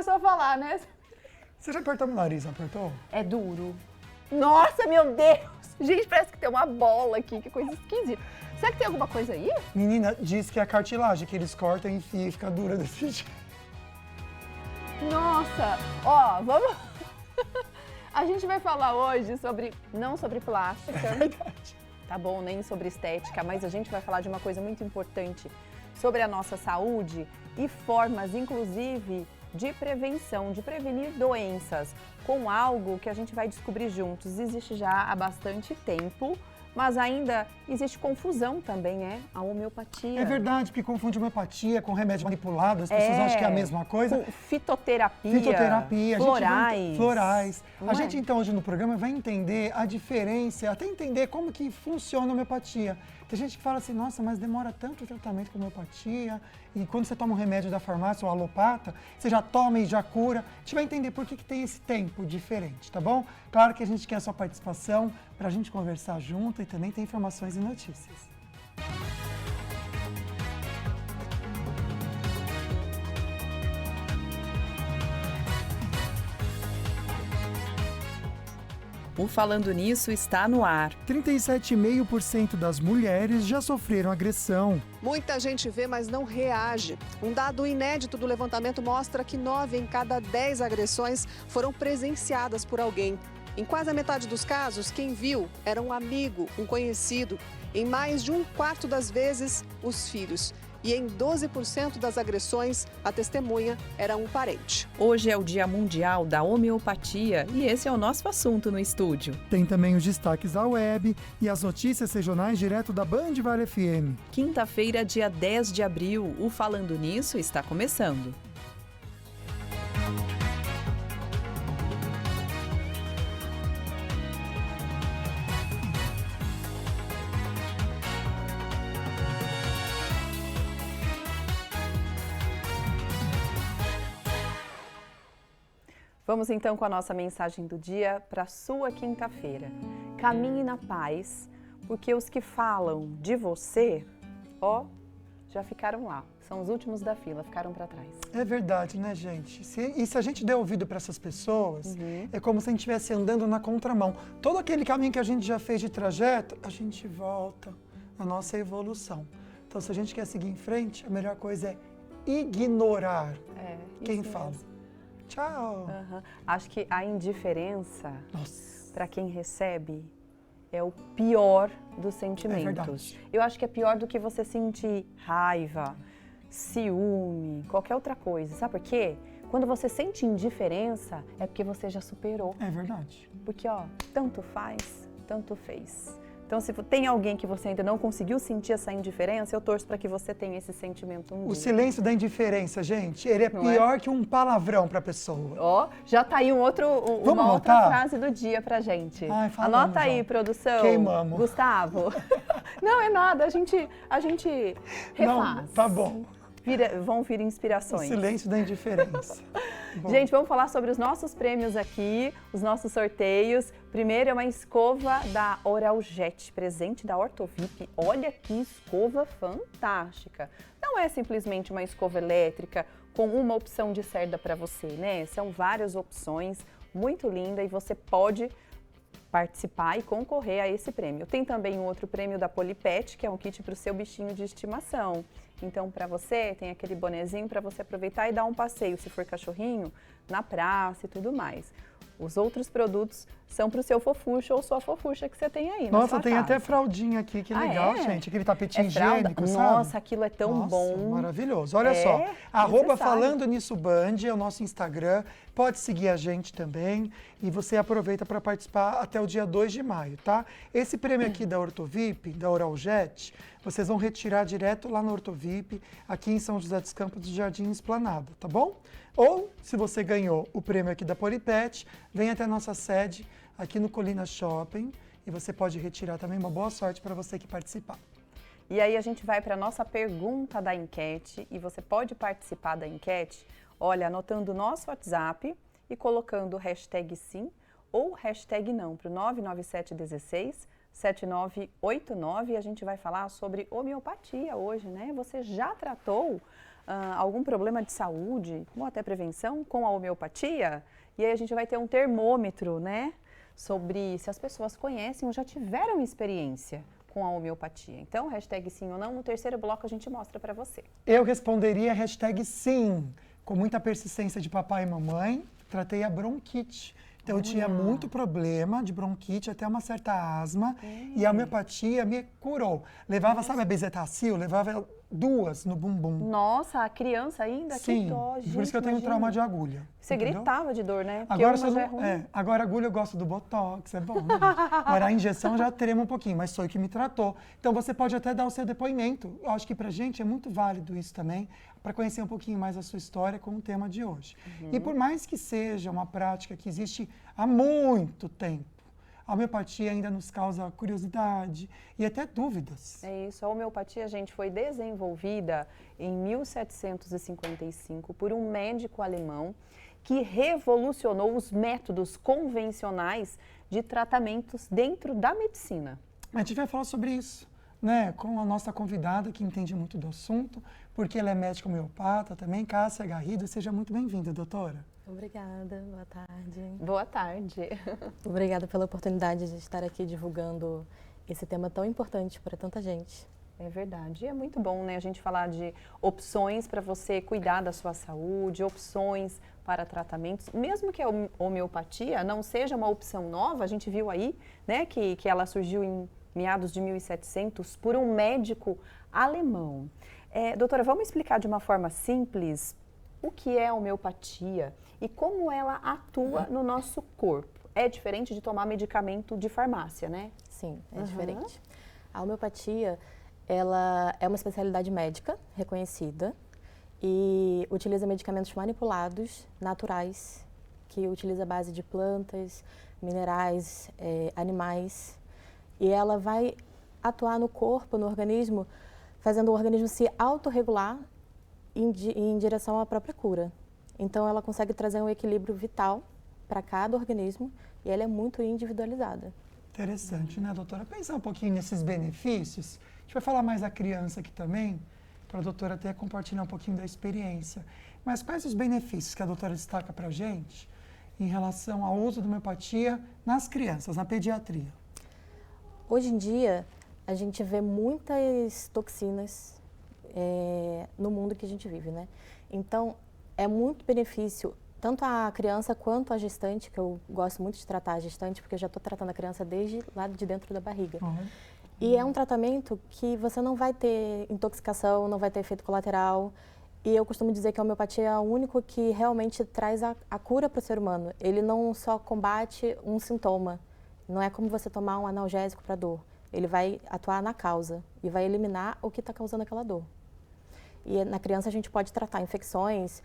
começou a falar, né? Você já apertou meu nariz, não apertou? É duro. Nossa, meu Deus! Gente, parece que tem uma bola aqui, que coisa esquisita. Será que tem alguma coisa aí? Menina, diz que é a cartilagem que eles cortam, enfim, e fica dura desse jeito. Nossa! Ó, vamos... A gente vai falar hoje sobre... Não sobre plástica. É verdade. Tá bom, nem sobre estética, mas a gente vai falar de uma coisa muito importante sobre a nossa saúde e formas, inclusive, de prevenção, de prevenir doenças, com algo que a gente vai descobrir juntos. Existe já há bastante tempo, mas ainda existe confusão também, a homeopatia. É verdade, porque confunde homeopatia com remédio manipulado, as pessoas acham que é a mesma coisa. Com fitoterapia, florais. Florais. A gente, é? então, hoje no programa vai entender a diferença, até entender como que funciona a homeopatia. Tem gente que fala assim, nossa, mas demora tanto o tratamento com homeopatia, e quando você toma um remédio da farmácia ou alopata, você já toma e já cura. A gente vai entender por que tem esse tempo diferente, tá bom? Claro que a gente quer a sua participação para a gente conversar junto e também ter informações e notícias. O Falando Nisso está no ar. 37,5% das mulheres já sofreram agressão. Muita gente vê, mas não reage. Um dado inédito do levantamento mostra que 9 em cada 10 agressões foram presenciadas por alguém. Em quase a metade dos casos, quem viu era um amigo, um conhecido. Em mais de um quarto das vezes, os filhos. E em 12% das agressões, a testemunha era um parente. Hoje é o Dia Mundial da Homeopatia e esse é o nosso assunto no estúdio. Tem também os destaques da web e as notícias regionais direto da Band Vale FM. Quinta-feira, dia 10 de abril, o Falando Nisso está começando. Vamos então com a nossa mensagem do dia para a sua quinta-feira. Caminhe na paz, porque os que falam de você, já ficaram lá. São os últimos da fila, ficaram para trás. É verdade, né, gente? E se a gente der ouvido para essas pessoas, é como se a gente estivesse andando na contramão. Todo aquele caminho que a gente já fez de trajeto, a gente volta na nossa evolução. Então, se a gente quer seguir em frente, a melhor coisa é ignorar quem fala. Mesmo. Tchau. Acho que a indiferença, para quem recebe, é o pior dos sentimentos. É verdade. Eu acho que é pior do que você sentir raiva, ciúme, qualquer outra coisa. Sabe por quê? Quando você sente indiferença, é porque você já superou. É verdade. Porque, tanto faz, tanto fez. Então, se tem alguém que você ainda não conseguiu sentir essa indiferença, eu torço para que você tenha esse sentimento um dia. O silêncio da indiferença, gente, ele é pior que um palavrão para a pessoa. Já tá aí uma outra frase do dia pra gente. Ai, falamos, anota aí, produção. Queimamos. Gustavo. Não é nada, a gente refaz. Não, tá bom. Vão vir inspirações. O silêncio da indiferença. Gente, vamos falar sobre os nossos prêmios aqui, os nossos sorteios. Primeiro é uma escova da Oraljet, presente da Ortovip. Olha que escova fantástica. Não é simplesmente uma escova elétrica com uma opção de cerda para você, né? São várias opções, muito linda, e você pode participar e concorrer a esse prêmio. Tem também um outro prêmio da Polipet, que é um kit para o seu bichinho de estimação. Então, para você, tem aquele bonezinho para você aproveitar e dar um passeio, se for cachorrinho, na praça e tudo mais. Os outros produtos são para o seu fofucho ou sua fofucha que você tem aí. Nossa, tem casa. até fraldinha aqui, que legal, gente. Aquele tapetinho higiênico, sabe? Nossa, aquilo é tão bom. Maravilhoso. Olha só, @Falando Nisso Band é o nosso Instagram. Pode seguir a gente também e você aproveita para participar até o dia 2 de maio, tá? Esse prêmio aqui da Ortovip, da Oraljet, vocês vão retirar direto lá na Ortovip, aqui em São José dos Campos do Jardim Esplanada, tá bom? Ou, se você ganhou o prêmio aqui da Polipet, vem até a nossa sede aqui no Colina Shopping e você pode retirar também. Uma boa sorte para você que participar. E aí a gente vai para a nossa pergunta da enquete e você pode participar da enquete, anotando o nosso WhatsApp e colocando o hashtag sim ou hashtag não para o 99716 7989 e a gente vai falar sobre homeopatia hoje, né? Você já tratou algum problema de saúde, ou até prevenção, com a homeopatia. E aí a gente vai ter um termômetro, né, sobre se as pessoas conhecem ou já tiveram experiência com a homeopatia. Então, hashtag sim ou não, no terceiro bloco a gente mostra para você. Eu responderia hashtag sim, com muita persistência de papai e mamãe, tratei a bronquite. Então, eu tinha muito problema de bronquite, até uma certa asma, e a homeopatia me curou. Levava, sabe a bezetacil? Levava 2 no bumbum. Nossa, a criança ainda? Sim, Que dó, gente, por isso que eu tenho imagina. trauma de agulha. Você entendeu? gritava de dor, né? Porque Agora, uma já é ruim. agora agulha eu gosto do botox, é bom, né? Agora a injeção já trema um pouquinho, mas foi o que me tratou. Então você pode até dar o seu depoimento. Eu acho que pra gente é muito válido isso também, para conhecer um pouquinho mais a sua história com o tema de hoje. E por mais que seja uma prática que existe há muito tempo, a homeopatia ainda nos causa curiosidade e até dúvidas. É isso, a homeopatia, gente, foi desenvolvida em 1755 por um médico alemão que revolucionou os métodos convencionais de tratamentos dentro da medicina. A gente vai falar sobre isso, né, com a nossa convidada que entende muito do assunto, porque ela é médica homeopata também, Cássia Garrido. Seja muito bem-vinda, doutora. Obrigada, boa tarde. Boa tarde. Obrigada pela oportunidade de estar aqui divulgando esse tema tão importante para tanta gente. É verdade, é muito bom, né, a gente falar de opções para você cuidar da sua saúde, opções para tratamentos, mesmo que a homeopatia não seja uma opção nova, a gente viu aí, né, que ela surgiu em meados de 1700 por um médico alemão. Doutora, vamos explicar de uma forma simples o que é a homeopatia e como ela atua no nosso corpo. É diferente de tomar medicamento de farmácia, né? Sim, é diferente. A homeopatia, ela é uma especialidade médica reconhecida e utiliza medicamentos manipulados, naturais, que utiliza a base de plantas, minerais, animais, e ela vai atuar no corpo, no organismo, fazendo o organismo se autorregular em direção à própria cura. Então, ela consegue trazer um equilíbrio vital para cada organismo e ela é muito individualizada. Interessante, né, doutora? Pensar um pouquinho nesses benefícios. A gente vai falar mais da criança aqui também, para a doutora até compartilhar um pouquinho da experiência. Mas quais os benefícios que a doutora destaca para a gente em relação ao uso da homeopatia nas crianças, na pediatria? Hoje em dia, a gente vê muitas toxinas no mundo que a gente vive, né? Então, é muito benefício tanto a criança quanto a gestante, que eu gosto muito de tratar a gestante, porque eu já estou tratando a criança desde lá de dentro da barriga. E é um tratamento que você não vai ter intoxicação, não vai ter efeito colateral. E eu costumo dizer que a homeopatia é o único que realmente traz a cura para o ser humano. Ele não só combate um sintoma, não é como você tomar um analgésico para dor. Ele vai atuar na causa e vai eliminar o que está causando aquela dor. E na criança a gente pode tratar infecções,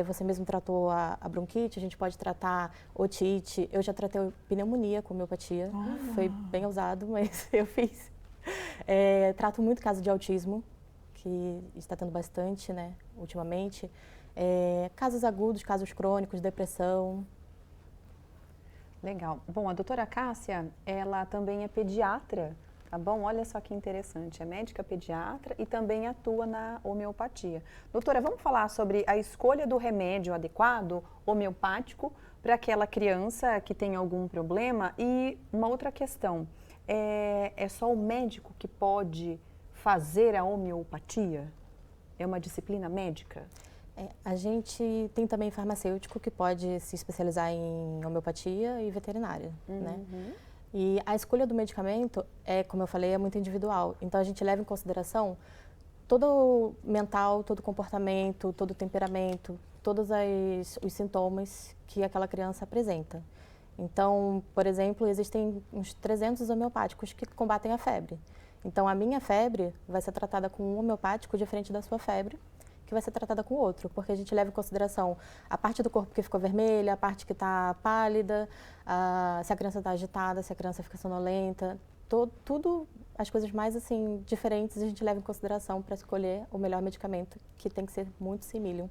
você mesmo tratou a bronquite, a gente pode tratar otite. Eu já tratei pneumonia com homeopatia, foi bem ousado, mas eu fiz. Trato muito caso de autismo, que está tendo bastante, né, ultimamente. Casos agudos, casos crônicos, depressão. Legal. Bom, a doutora Cássia, ela também é pediatra. Tá bom? Olha só que interessante, é médica pediatra e também atua na homeopatia. Doutora, vamos falar sobre a escolha do remédio adequado, homeopático, para aquela criança que tem algum problema? E uma outra questão, é só o médico que pode fazer a homeopatia? É uma disciplina médica? A gente tem também farmacêutico que pode se especializar em homeopatia e veterinária, né? E a escolha do medicamento, como eu falei, é muito individual. Então, a gente leva em consideração todo o mental, todo o comportamento, todo o temperamento, todos os sintomas que aquela criança apresenta. Então, por exemplo, existem uns 300 homeopáticos que combatem a febre. Então, a minha febre vai ser tratada com um homeopático diferente da sua febre, que vai ser tratada com outro, porque a gente leva em consideração a parte do corpo que ficou vermelha, a parte que está pálida, se a criança está agitada, se a criança fica sonolenta, tudo as coisas mais assim diferentes a gente leva em consideração para escolher o melhor medicamento, que tem que ser muito simílio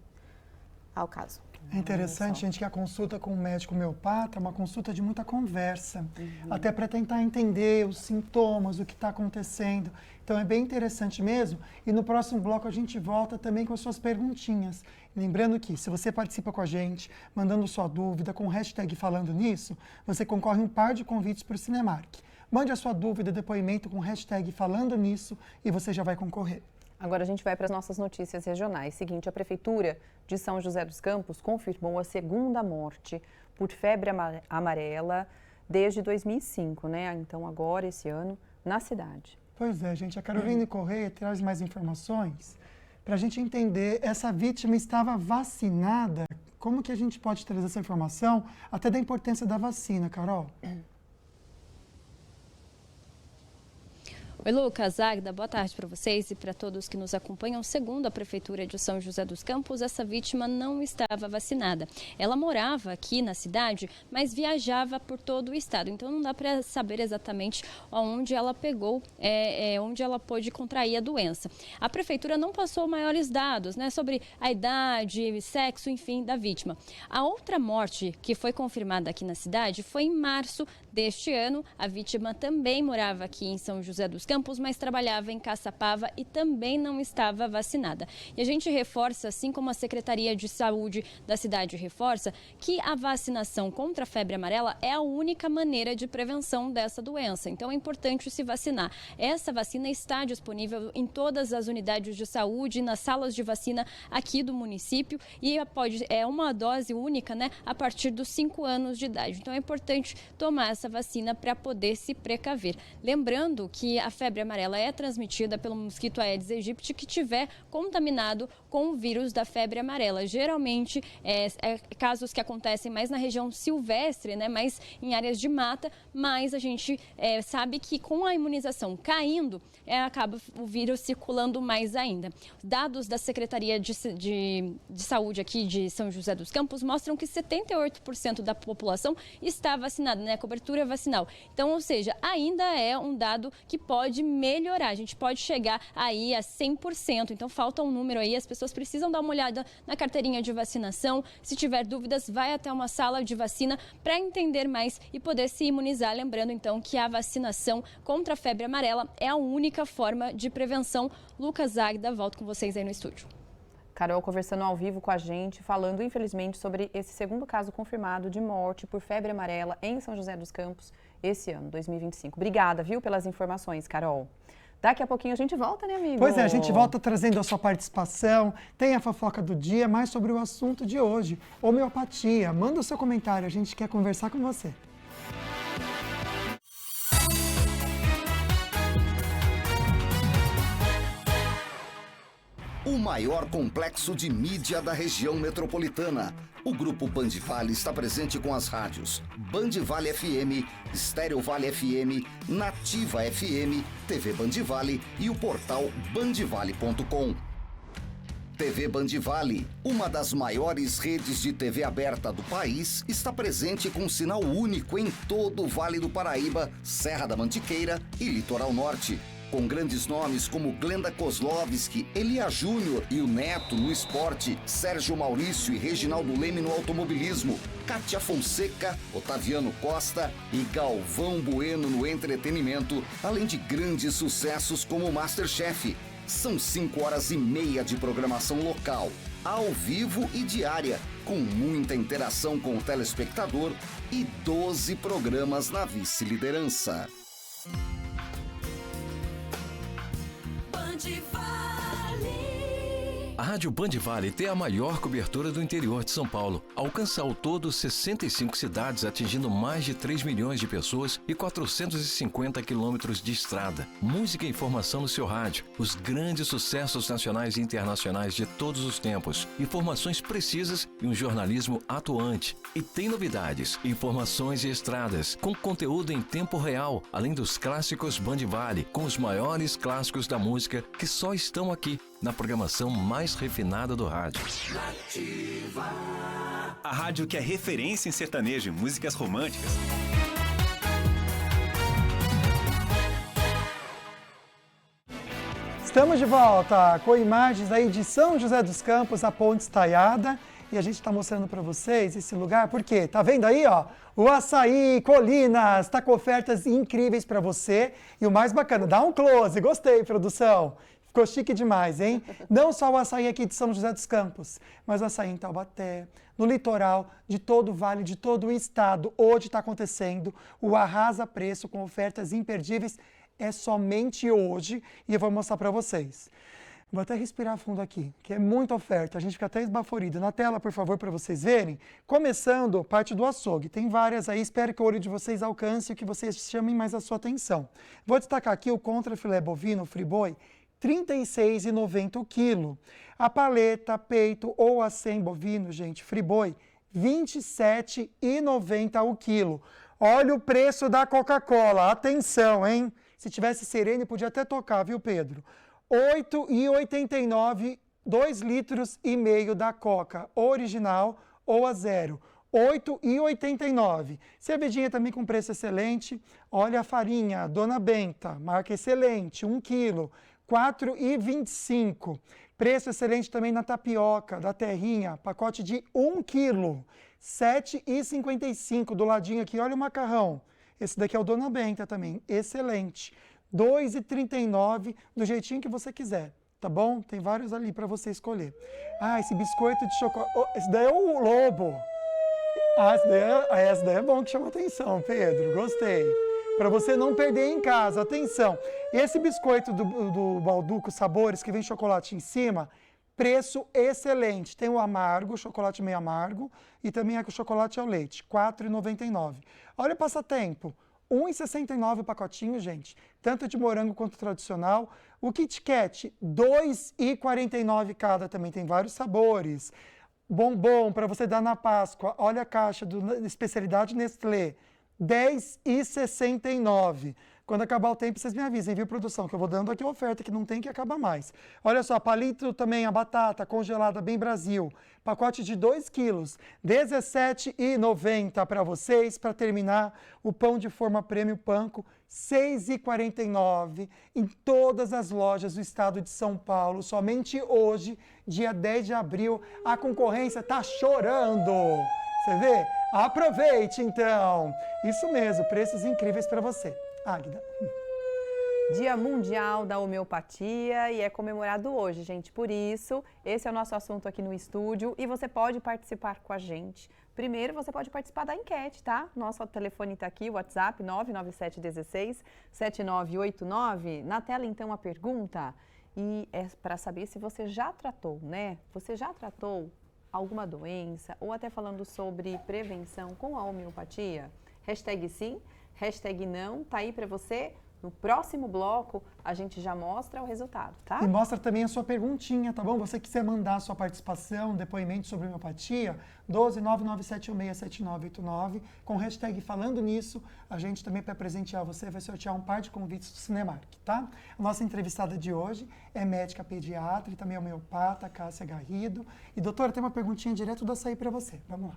ao caso. É interessante, gente, que a consulta com o médico homeopata é uma consulta de muita conversa, até para tentar entender os sintomas, o que está acontecendo. Então é bem interessante mesmo. E no próximo bloco a gente volta também com as suas perguntinhas. Lembrando que se você participa com a gente, mandando sua dúvida com o hashtag Falando Nisso, você concorre um par de convites para o Cinemark. Mande a sua dúvida, depoimento com o hashtag Falando Nisso e você já vai concorrer. Agora a gente vai para as nossas notícias regionais. Seguinte, a Prefeitura de São José dos Campos confirmou a segunda morte por febre amarela desde 2005, né? Então agora, esse ano, na cidade. Pois é, gente. A Caroline Correia traz mais informações para a gente entender. Essa vítima estava vacinada. Como que a gente pode trazer essa informação até da importância da vacina, Carol? Oi, Lucas, Agda, boa tarde para vocês e para todos que nos acompanham. Segundo a Prefeitura de São José dos Campos, essa vítima não estava vacinada. Ela morava aqui na cidade, mas viajava por todo o estado. Então não dá para saber exatamente onde ela pegou, onde ela pôde contrair a doença. A Prefeitura não passou maiores dados, né, sobre a idade, sexo, enfim, da vítima. A outra morte que foi confirmada aqui na cidade foi em março deste ano. A vítima também morava aqui em São José dos Campos, mas trabalhava em Caçapava e também não estava vacinada. E a gente reforça, assim como a Secretaria de Saúde da cidade reforça, que a vacinação contra a febre amarela é a única maneira de prevenção dessa doença. Então é importante se vacinar. Essa vacina está disponível em todas as unidades de saúde, nas salas de vacina aqui do município e é uma dose única, né, a partir dos 5 anos de idade. Então é importante tomar essa vacina para poder se precaver. Lembrando que a febre amarela é transmitida pelo mosquito Aedes aegypti que tiver contaminado com o vírus da febre amarela. Geralmente, casos que acontecem mais na região silvestre, né, mais em áreas de mata, mas a gente sabe que com a imunização caindo, acaba o vírus circulando mais ainda. Dados da Secretaria de Saúde aqui de São José dos Campos mostram que 78% da população está vacinada, né, cobertura vacinal. Então, ou seja, ainda é um dado que pode melhorar, a gente pode chegar aí a 100%, então falta um número aí, as pessoas precisam dar uma olhada na carteirinha de vacinação, se tiver dúvidas, vai até uma sala de vacina para entender mais e poder se imunizar, lembrando então que a vacinação contra a febre amarela é a única forma de prevenção. Lucas, Agda, volto com vocês aí no estúdio. Carol conversando ao vivo com a gente, falando infelizmente sobre esse segundo caso confirmado de morte por febre amarela em São José dos Campos esse ano, 2025. Obrigada, viu, pelas informações, Carol. Daqui a pouquinho a gente volta, né, amigo? Pois é, a gente volta trazendo a sua participação, tem a fofoca do dia, mais sobre o assunto de hoje, homeopatia. Manda o seu comentário, a gente quer conversar com você. O maior complexo de mídia da região metropolitana. O Grupo Band Vale está presente com as rádios Band Vale FM, Estéreo Vale FM, Nativa FM, TV Band Vale e o portal bandvale.com. TV Band Vale, uma das maiores redes de TV aberta do país, está presente com um sinal único em todo o Vale do Paraíba, Serra da Mantiqueira e Litoral Norte. Com grandes nomes como Glenda Kozlovski, Elia Júnior e o Neto no esporte, Sérgio Maurício e Reginaldo Leme no automobilismo, Kátia Fonseca, Otaviano Costa e Galvão Bueno no entretenimento, além de grandes sucessos como MasterChef. São 5h30 de programação local, ao vivo e diária, com muita interação com o telespectador e 12 programas na vice-liderança. A Rádio Band Vale tem a maior cobertura do interior de São Paulo. Alcança ao todo 65 cidades, atingindo mais de 3 milhões de pessoas e 450 quilômetros de estrada. Música e informação no seu rádio. Os grandes sucessos nacionais e internacionais de todos os tempos. Informações precisas e um jornalismo atuante. E tem novidades, informações e estradas, com conteúdo em tempo real, além dos clássicos Band Vale, com os maiores clássicos da música que só estão aqui, na programação mais refinada do rádio. Nativa. A rádio que é referência em sertanejo e músicas românticas. Estamos de volta com imagens aí de São José dos Campos, a ponte estaiada. E a gente está mostrando para vocês esse lugar, porque tá vendo aí, ó? O Açaí Colinas está com ofertas incríveis para você. E o mais bacana, dá um close, gostei, produção. Ficou chique demais, hein? Não só o açaí aqui de São José dos Campos, mas o açaí em Taubaté, no litoral, de todo o vale, de todo o estado. Hoje está acontecendo o Arrasa Preço com ofertas imperdíveis. É somente hoje e eu vou mostrar para vocês. Vou até respirar fundo aqui, que é muita oferta. A gente fica até esbaforido. Na tela, por favor, para vocês verem. Começando, parte do açougue. Tem várias aí. Espero que o olho de vocês alcance e que vocês chamem mais a sua atenção. Vou destacar aqui o contra filé bovino friboi, R$ 36,90 o quilo. A paleta, peito ou acém bovino, gente, friboi, R$ 27,90 o quilo. Olha o preço da Coca-Cola. Atenção, hein? Se tivesse Serene, podia até tocar, viu, Pedro? R$ 8,89, 2,5 litros da Coca, original ou a zero. R$ 8,89. Cervejinha também com preço excelente. Olha a farinha, Dona Benta, marca excelente, 1 quilo. R$ 4,25. Preço excelente também na tapioca da Terrinha, pacote de 1 quilo. R$ 7,55 do ladinho aqui. Olha o macarrão. Esse daqui é o Dona Benta também, excelente. R$ 2,39 do jeitinho que você quiser, tá bom? Tem vários ali para você escolher. Ah, esse biscoito de chocolate. Oh, esse daí é o Lobo. Ah, esse daí é bom, que chama atenção, Pedro. Gostei. Para você não perder em casa. Atenção, esse biscoito do Balduco Sabores, que vem chocolate em cima, preço excelente. Tem o amargo, chocolate meio amargo, e também é com chocolate ao leite, R$ 4,99. Olha o passatempo, R$ 1,69 o pacotinho, gente. Tanto de morango quanto tradicional. O Kit Kat, R$ 2,49 cada, também tem vários sabores. Bombom para você dar na Páscoa. Olha a caixa do especialidade Nestlé. R$ 10,69. Quando acabar o tempo, vocês me avisem, viu, produção? Que eu vou dando aqui a oferta, que não tem que acabar mais. Olha só, palito também, a batata congelada bem Brasil. Pacote de 2 quilos, R$ 17,90 para vocês. Para terminar, o pão de forma Prêmio Panko, R$ 6,49 em todas as lojas do estado de São Paulo. Somente hoje, dia 10 de abril, a concorrência está chorando. Você vê? Aproveite, então! Isso mesmo, preços incríveis para você. Águida. Dia Mundial da Homeopatia e é comemorado hoje, gente. Por isso, esse é o nosso assunto aqui no estúdio e você pode participar com a gente. Primeiro, você pode participar da enquete, tá? Nosso telefone está aqui, o WhatsApp 99716-7989. Na tela, então, a pergunta e é para saber se você já tratou, né? Você já tratou alguma doença ou até falando sobre prevenção com a homeopatia? Hashtag sim, hashtag não, tá aí para você. No próximo bloco, a gente já mostra o resultado, tá? E mostra também a sua perguntinha, tá bom? Você quiser mandar a sua participação, depoimento sobre homeopatia, 12997167989, com hashtag falando nisso, a gente também, para presentear você, vai sortear um par de convites do Cinemark, tá? A nossa entrevistada de hoje é médica pediatra e também homeopata, Cássia Garrido. E doutora, tem uma perguntinha direto do Açaí para você, vamos lá.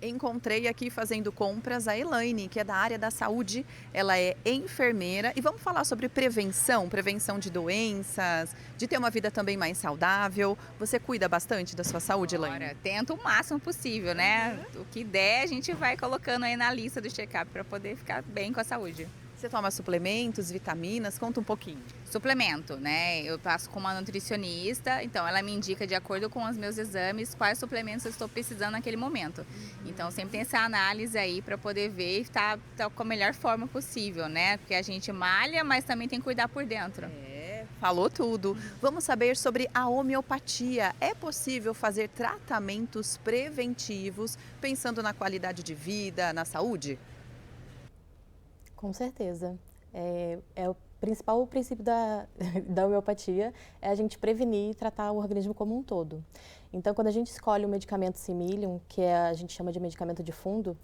Encontrei aqui fazendo compras a Elaine, que é da área da saúde, ela é enfermeira e vamos falar sobre prevenção de doenças, de ter uma vida também mais saudável. Você cuida bastante da sua saúde, Elaine? Tento o máximo possível, né? O que der a gente vai colocando aí na lista do check-up para poder ficar bem com a saúde. Você toma suplementos, vitaminas? Conta um pouquinho. Suplemento, né? Eu passo com uma nutricionista, então ela me indica de acordo com os meus exames quais suplementos eu estou precisando naquele momento. Então sempre tem essa análise aí para poder ver e estar com a melhor forma possível, né? Porque a gente malha, mas também tem que cuidar por dentro. Falou tudo. Vamos saber sobre a homeopatia. É possível fazer tratamentos preventivos pensando na qualidade de vida, na saúde? Com certeza. O principal princípio da homeopatia é a gente prevenir e tratar o organismo como um todo. Então, quando a gente escolhe o medicamento Similium, que a gente chama de medicamento de fundo,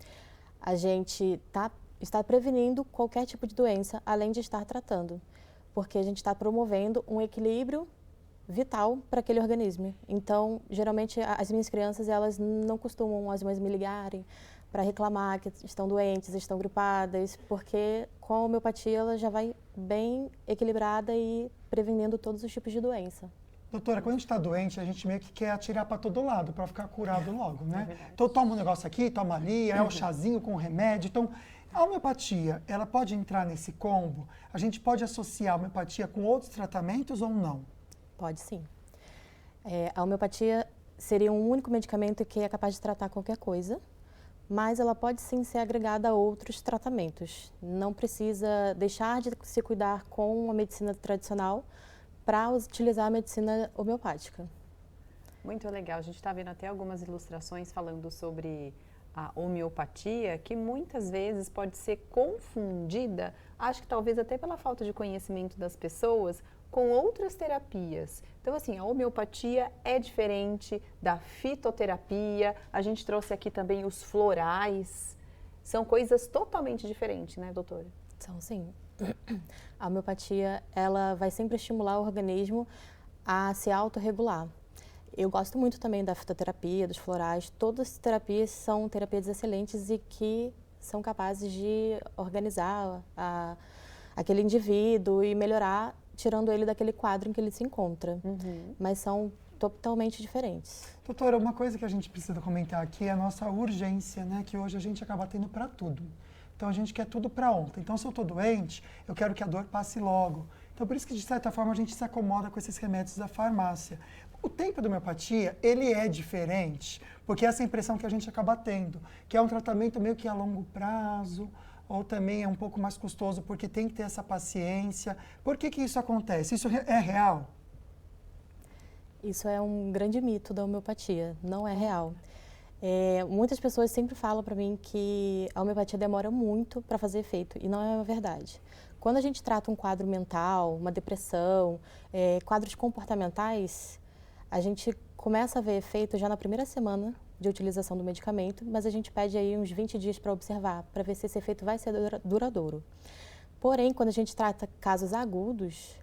a gente está prevenindo qualquer tipo de doença, além de estar tratando, porque a gente está promovendo um equilíbrio vital para aquele organismo. Então, geralmente, as minhas crianças, elas não costumam, às vezes, me ligarem para reclamar que estão doentes, estão gripadas, porque com a homeopatia ela já vai bem equilibrada e prevenindo todos os tipos de doença. Doutora, quando a gente está doente, a gente meio que quer atirar para todo lado, para ficar curado logo, né? Então toma um negócio aqui, toma ali, é o chazinho com o remédio. Então, a homeopatia, ela pode entrar nesse combo? A gente pode associar a homeopatia com outros tratamentos ou não? Pode sim. A homeopatia seria um único medicamento que é capaz de tratar qualquer coisa, mas ela pode sim ser agregada a outros tratamentos. Não precisa deixar de se cuidar com a medicina tradicional para utilizar a medicina homeopática. Muito legal. A gente está vendo até algumas ilustrações falando sobre a homeopatia, que muitas vezes pode ser confundida, acho que talvez até pela falta de conhecimento das pessoas, com outras terapias. Então, assim, a homeopatia é diferente da fitoterapia. A gente trouxe aqui também os florais. São coisas totalmente diferentes, né, doutora? São, sim. A homeopatia, ela vai sempre estimular o organismo a se autorregular. Eu gosto muito também da fitoterapia, dos florais. Todas as terapias são terapias excelentes e que são capazes de organizar aquele indivíduo e melhorar, tirando ele daquele quadro em que ele se encontra. Mas são totalmente diferentes. Doutora, uma coisa que a gente precisa comentar aqui é a nossa urgência, né? Que hoje a gente acaba tendo para tudo. Então, a gente quer tudo para ontem. Então, se eu estou doente, eu quero que a dor passe logo. Então, por isso que, de certa forma, a gente se acomoda com esses remédios da farmácia. O tempo da homeopatia, ele é diferente, porque essa é a impressão que a gente acaba tendo, que é um tratamento meio que a longo prazo, ou também é um pouco mais custoso, porque tem que ter essa paciência. Por que isso acontece? Isso é real? Isso é um grande mito da homeopatia, não é real. Muitas pessoas sempre falam para mim que a homeopatia demora muito para fazer efeito, e não é verdade. Quando a gente trata um quadro mental, uma depressão, quadros comportamentais, a gente começa a ver efeito já na primeira semana de utilização do medicamento, mas a gente pede aí uns 20 dias para observar, para ver se esse efeito vai ser duradouro. Porém, quando a gente trata casos agudos,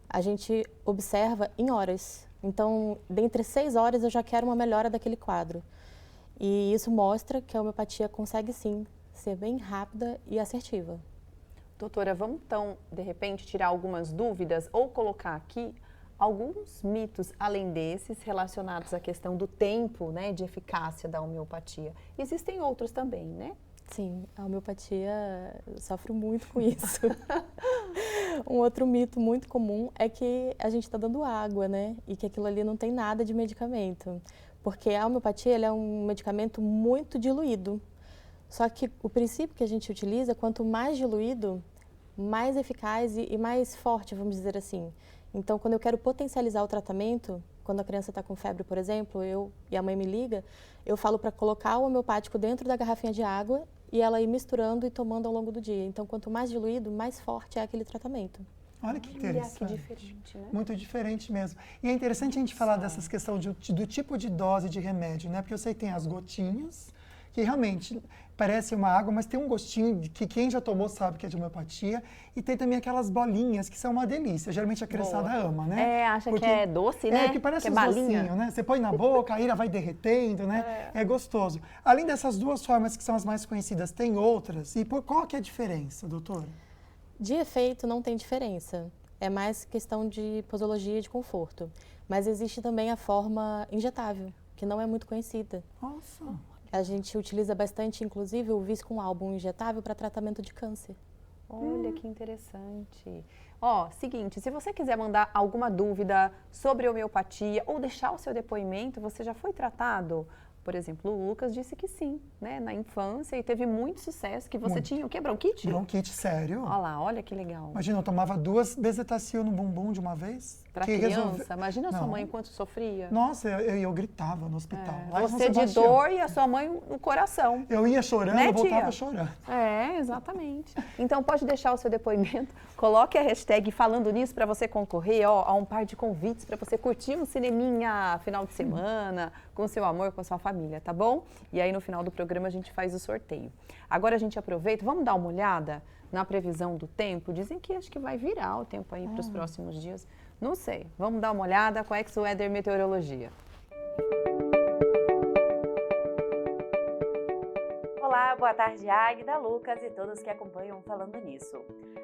a gente observa em horas. Então, dentre 6 horas, eu já quero uma melhora daquele quadro. E isso mostra que a homeopatia consegue sim ser bem rápida e assertiva. Doutora, vamos então, de repente, tirar algumas dúvidas ou colocar aqui alguns mitos, além desses, relacionados à questão do tempo, né, de eficácia da homeopatia. Existem outros também, né? Sim, a homeopatia sofre muito com isso. Um outro mito muito comum é que a gente está dando água, né? E que aquilo ali não tem nada de medicamento. Porque a homeopatia ela é um medicamento muito diluído. Só que o princípio que a gente utiliza, quanto mais diluído, mais eficaz e mais forte, vamos dizer assim. Então, quando eu quero potencializar o tratamento, quando a criança está com febre, por exemplo, e a mãe me liga, eu falo para colocar o homeopático dentro da garrafinha de água e ela ir misturando e tomando ao longo do dia. Então, quanto mais diluído, mais forte é aquele tratamento. Olha que interessante. Que diferente, né? Muito diferente mesmo. E é interessante a gente falar dessas questões do tipo de dose de remédio, né? Porque eu sei que tem as gotinhas, que realmente parece uma água, mas tem um gostinho que quem já tomou sabe que é de homeopatia. E tem também aquelas bolinhas que são uma delícia. Geralmente a criançada ama, né? Acha porque, que é doce, né? Que parece que um docinho, né? Você põe na boca, a ira vai derretendo, né? É gostoso. Além dessas duas formas que são as mais conhecidas, tem outras? E qual que é a diferença, doutora? De efeito, não tem diferença. É mais questão de posologia e de conforto. Mas existe também a forma injetável, que não é muito conhecida. Nossa! A gente utiliza bastante, inclusive, o Viscum Album injetável para tratamento de câncer. Olha que interessante. Seguinte, se você quiser mandar alguma dúvida sobre homeopatia ou deixar o seu depoimento, você já foi tratado? Por exemplo, o Lucas disse que sim, né, na infância e teve muito sucesso, que você tinha o quê? Bronquite? Bronquite, sério. Olha lá, olha que legal. Imagina, eu tomava 2 bezetacil no bumbum de uma vez. Pra criança, imagina a sua mãe enquanto sofria. Nossa, eu gritava no hospital. Você de dor e a sua mãe no coração. Eu ia chorando, né, eu voltava chorando. Exatamente. Então pode deixar o seu depoimento, coloque a hashtag falando nisso para você concorrer a um par de convites para você curtir um cineminha final de semana, com seu amor, com a sua família, tá bom? E aí no final do programa a gente faz o sorteio. Agora a gente aproveita, vamos dar uma olhada na previsão do tempo? Dizem que acho que vai virar o tempo aí para os próximos dias. Não sei, vamos dar uma olhada com a Ex-Weather Meteorologia. Olá, boa tarde, Águida, Lucas e todos que acompanham Falando Nisso.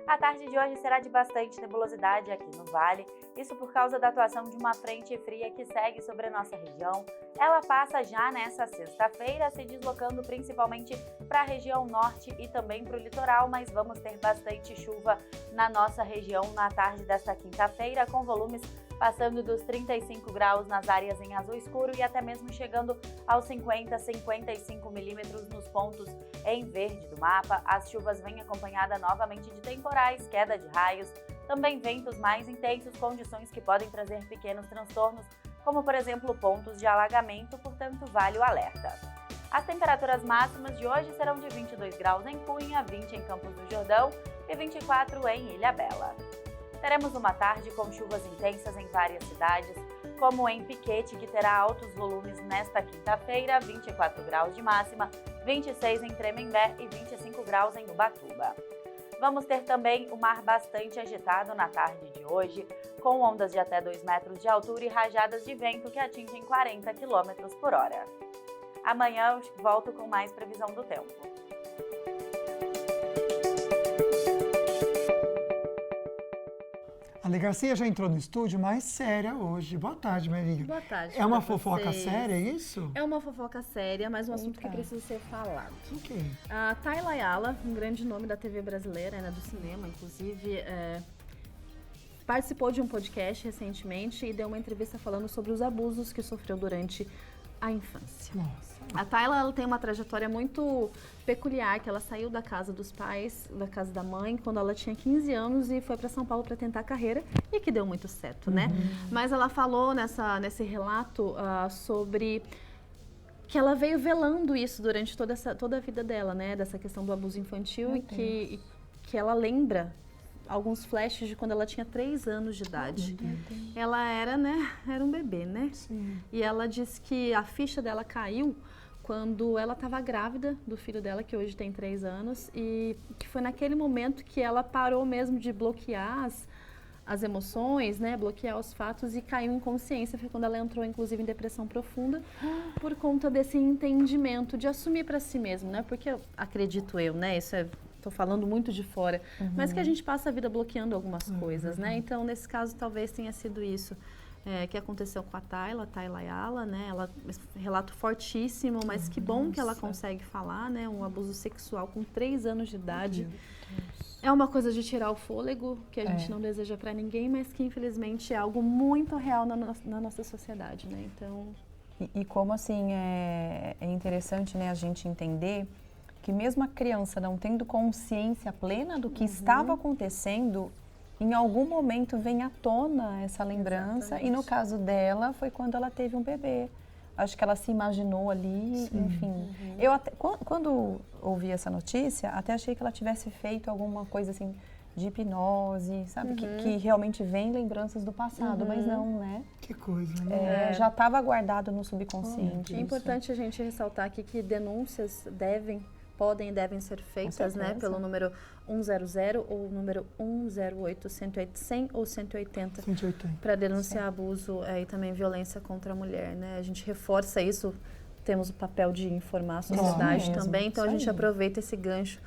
A tarde de hoje será de bastante nebulosidade aqui no Vale, isso por causa da atuação de uma frente fria que segue sobre a nossa região. Ela passa já nessa sexta-feira, se deslocando principalmente para a região norte e também para o litoral, mas vamos ter bastante chuva na nossa região na tarde desta quinta-feira, com volumes passando dos 35 graus nas áreas em azul escuro e até mesmo chegando aos 50-55 milímetros nos pontos em verde do mapa. As chuvas vêm acompanhadas novamente de temporais, queda de raios, também ventos mais intensos, condições que podem trazer pequenos transtornos, como por exemplo pontos de alagamento, portanto vale o alerta. As temperaturas máximas de hoje serão de 22 graus em Cunha, 20 em Campos do Jordão e 24 em Ilhabela. Teremos uma tarde com chuvas intensas em várias cidades, como em Piquete, que terá altos volumes nesta quinta-feira, 24 graus de máxima, 26 em Tremembé e 25 graus em Ubatuba. Vamos ter também o mar bastante agitado na tarde de hoje, com ondas de até 2 metros de altura e rajadas de vento que atingem 40 km por hora. Amanhã eu volto com mais previsão do tempo. A Ale Garcia já entrou no estúdio mais séria hoje. Boa tarde, Maria. Boa tarde. É uma fofoca séria, é isso? É uma fofoca séria, mas um assunto que precisa ser falado. O quê? A Tayla Ayala, um grande nome da TV brasileira, né, do cinema, inclusive, participou de um podcast recentemente e deu uma entrevista falando sobre os abusos que sofreu durante a infância. Nossa. A Tayla, ela tem uma trajetória muito peculiar, que ela saiu da casa dos pais, da casa da mãe, quando ela tinha 15 anos e foi para São Paulo para tentar a carreira e que deu muito certo, né? Mas ela falou nesse relato sobre que ela veio velando isso durante toda a vida dela, né? Dessa questão do abuso infantil e que ela lembra alguns flashes de quando ela tinha 3 anos de idade. Ela era um bebê, né? Sim. E ela disse que a ficha dela caiu quando ela estava grávida do filho dela, que hoje tem 3 anos, e que foi naquele momento que ela parou mesmo de bloquear as emoções, né? Bloquear os fatos e caiu em consciência. Foi quando ela entrou, inclusive, em depressão profunda por conta desse entendimento de assumir para si mesmo, né? Porque acredito eu, né? Estou falando muito de fora, mas que a gente passa a vida bloqueando algumas coisas, né? Então, nesse caso, talvez tenha sido isso que aconteceu com a Tayla Ayala, né? Ela, relato fortíssimo, mas que bom que ela consegue falar, né? Um abuso sexual com 3 anos de idade. É uma coisa de tirar o fôlego, que a gente não deseja para ninguém, mas que, infelizmente, é algo muito real na nossa sociedade, né? Então... E como, assim, é interessante, né, a gente entender que mesmo a criança não tendo consciência plena do que estava acontecendo, em algum momento vem à tona essa lembrança. Exatamente. E no caso dela, foi quando ela teve um bebê. Acho que ela se imaginou ali, enfim. Eu até, quando ouvi essa notícia, até achei que ela tivesse feito alguma coisa assim de hipnose, sabe? Que realmente vem lembranças do passado, mas não, né? Que coisa, né? Já estava guardado no subconsciente. É importante a gente ressaltar aqui que denúncias podem e devem ser feitas, né, pelo número 100 ou número 108, 100 ou 180. Para denunciar abuso e também violência contra a mulher, né? A gente reforça isso, temos o papel de informar a sociedade também, então a gente aproveita esse gancho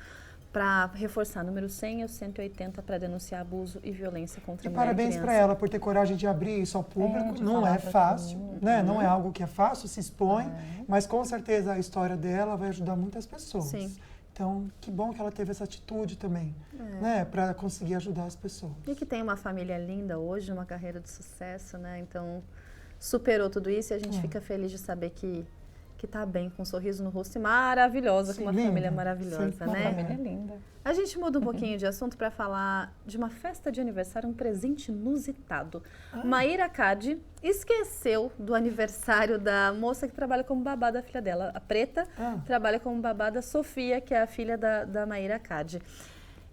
para reforçar número 100 ou 180 para denunciar abuso e violência contra a mulher. Parabéns para ela por ter coragem de abrir isso ao público. Não é fácil, né? Não é algo que é fácil, se expõe, mas com certeza a história dela vai ajudar muitas pessoas. Sim. Então, que bom que ela teve essa atitude também, né? Para conseguir ajudar as pessoas. E que tem uma família linda hoje, uma carreira de sucesso, né? Então, superou tudo isso e a gente fica feliz de saber que tá bem, com um sorriso no rosto e maravilhosa, com uma família maravilhosa, né? Uma família linda. A gente muda um pouquinho de assunto para falar de uma festa de aniversário, um presente inusitado. Maíra Cade esqueceu do aniversário da moça que trabalha como babá da filha dela. A Preta trabalha como babá da Sofia, que é a filha da Maíra Cade.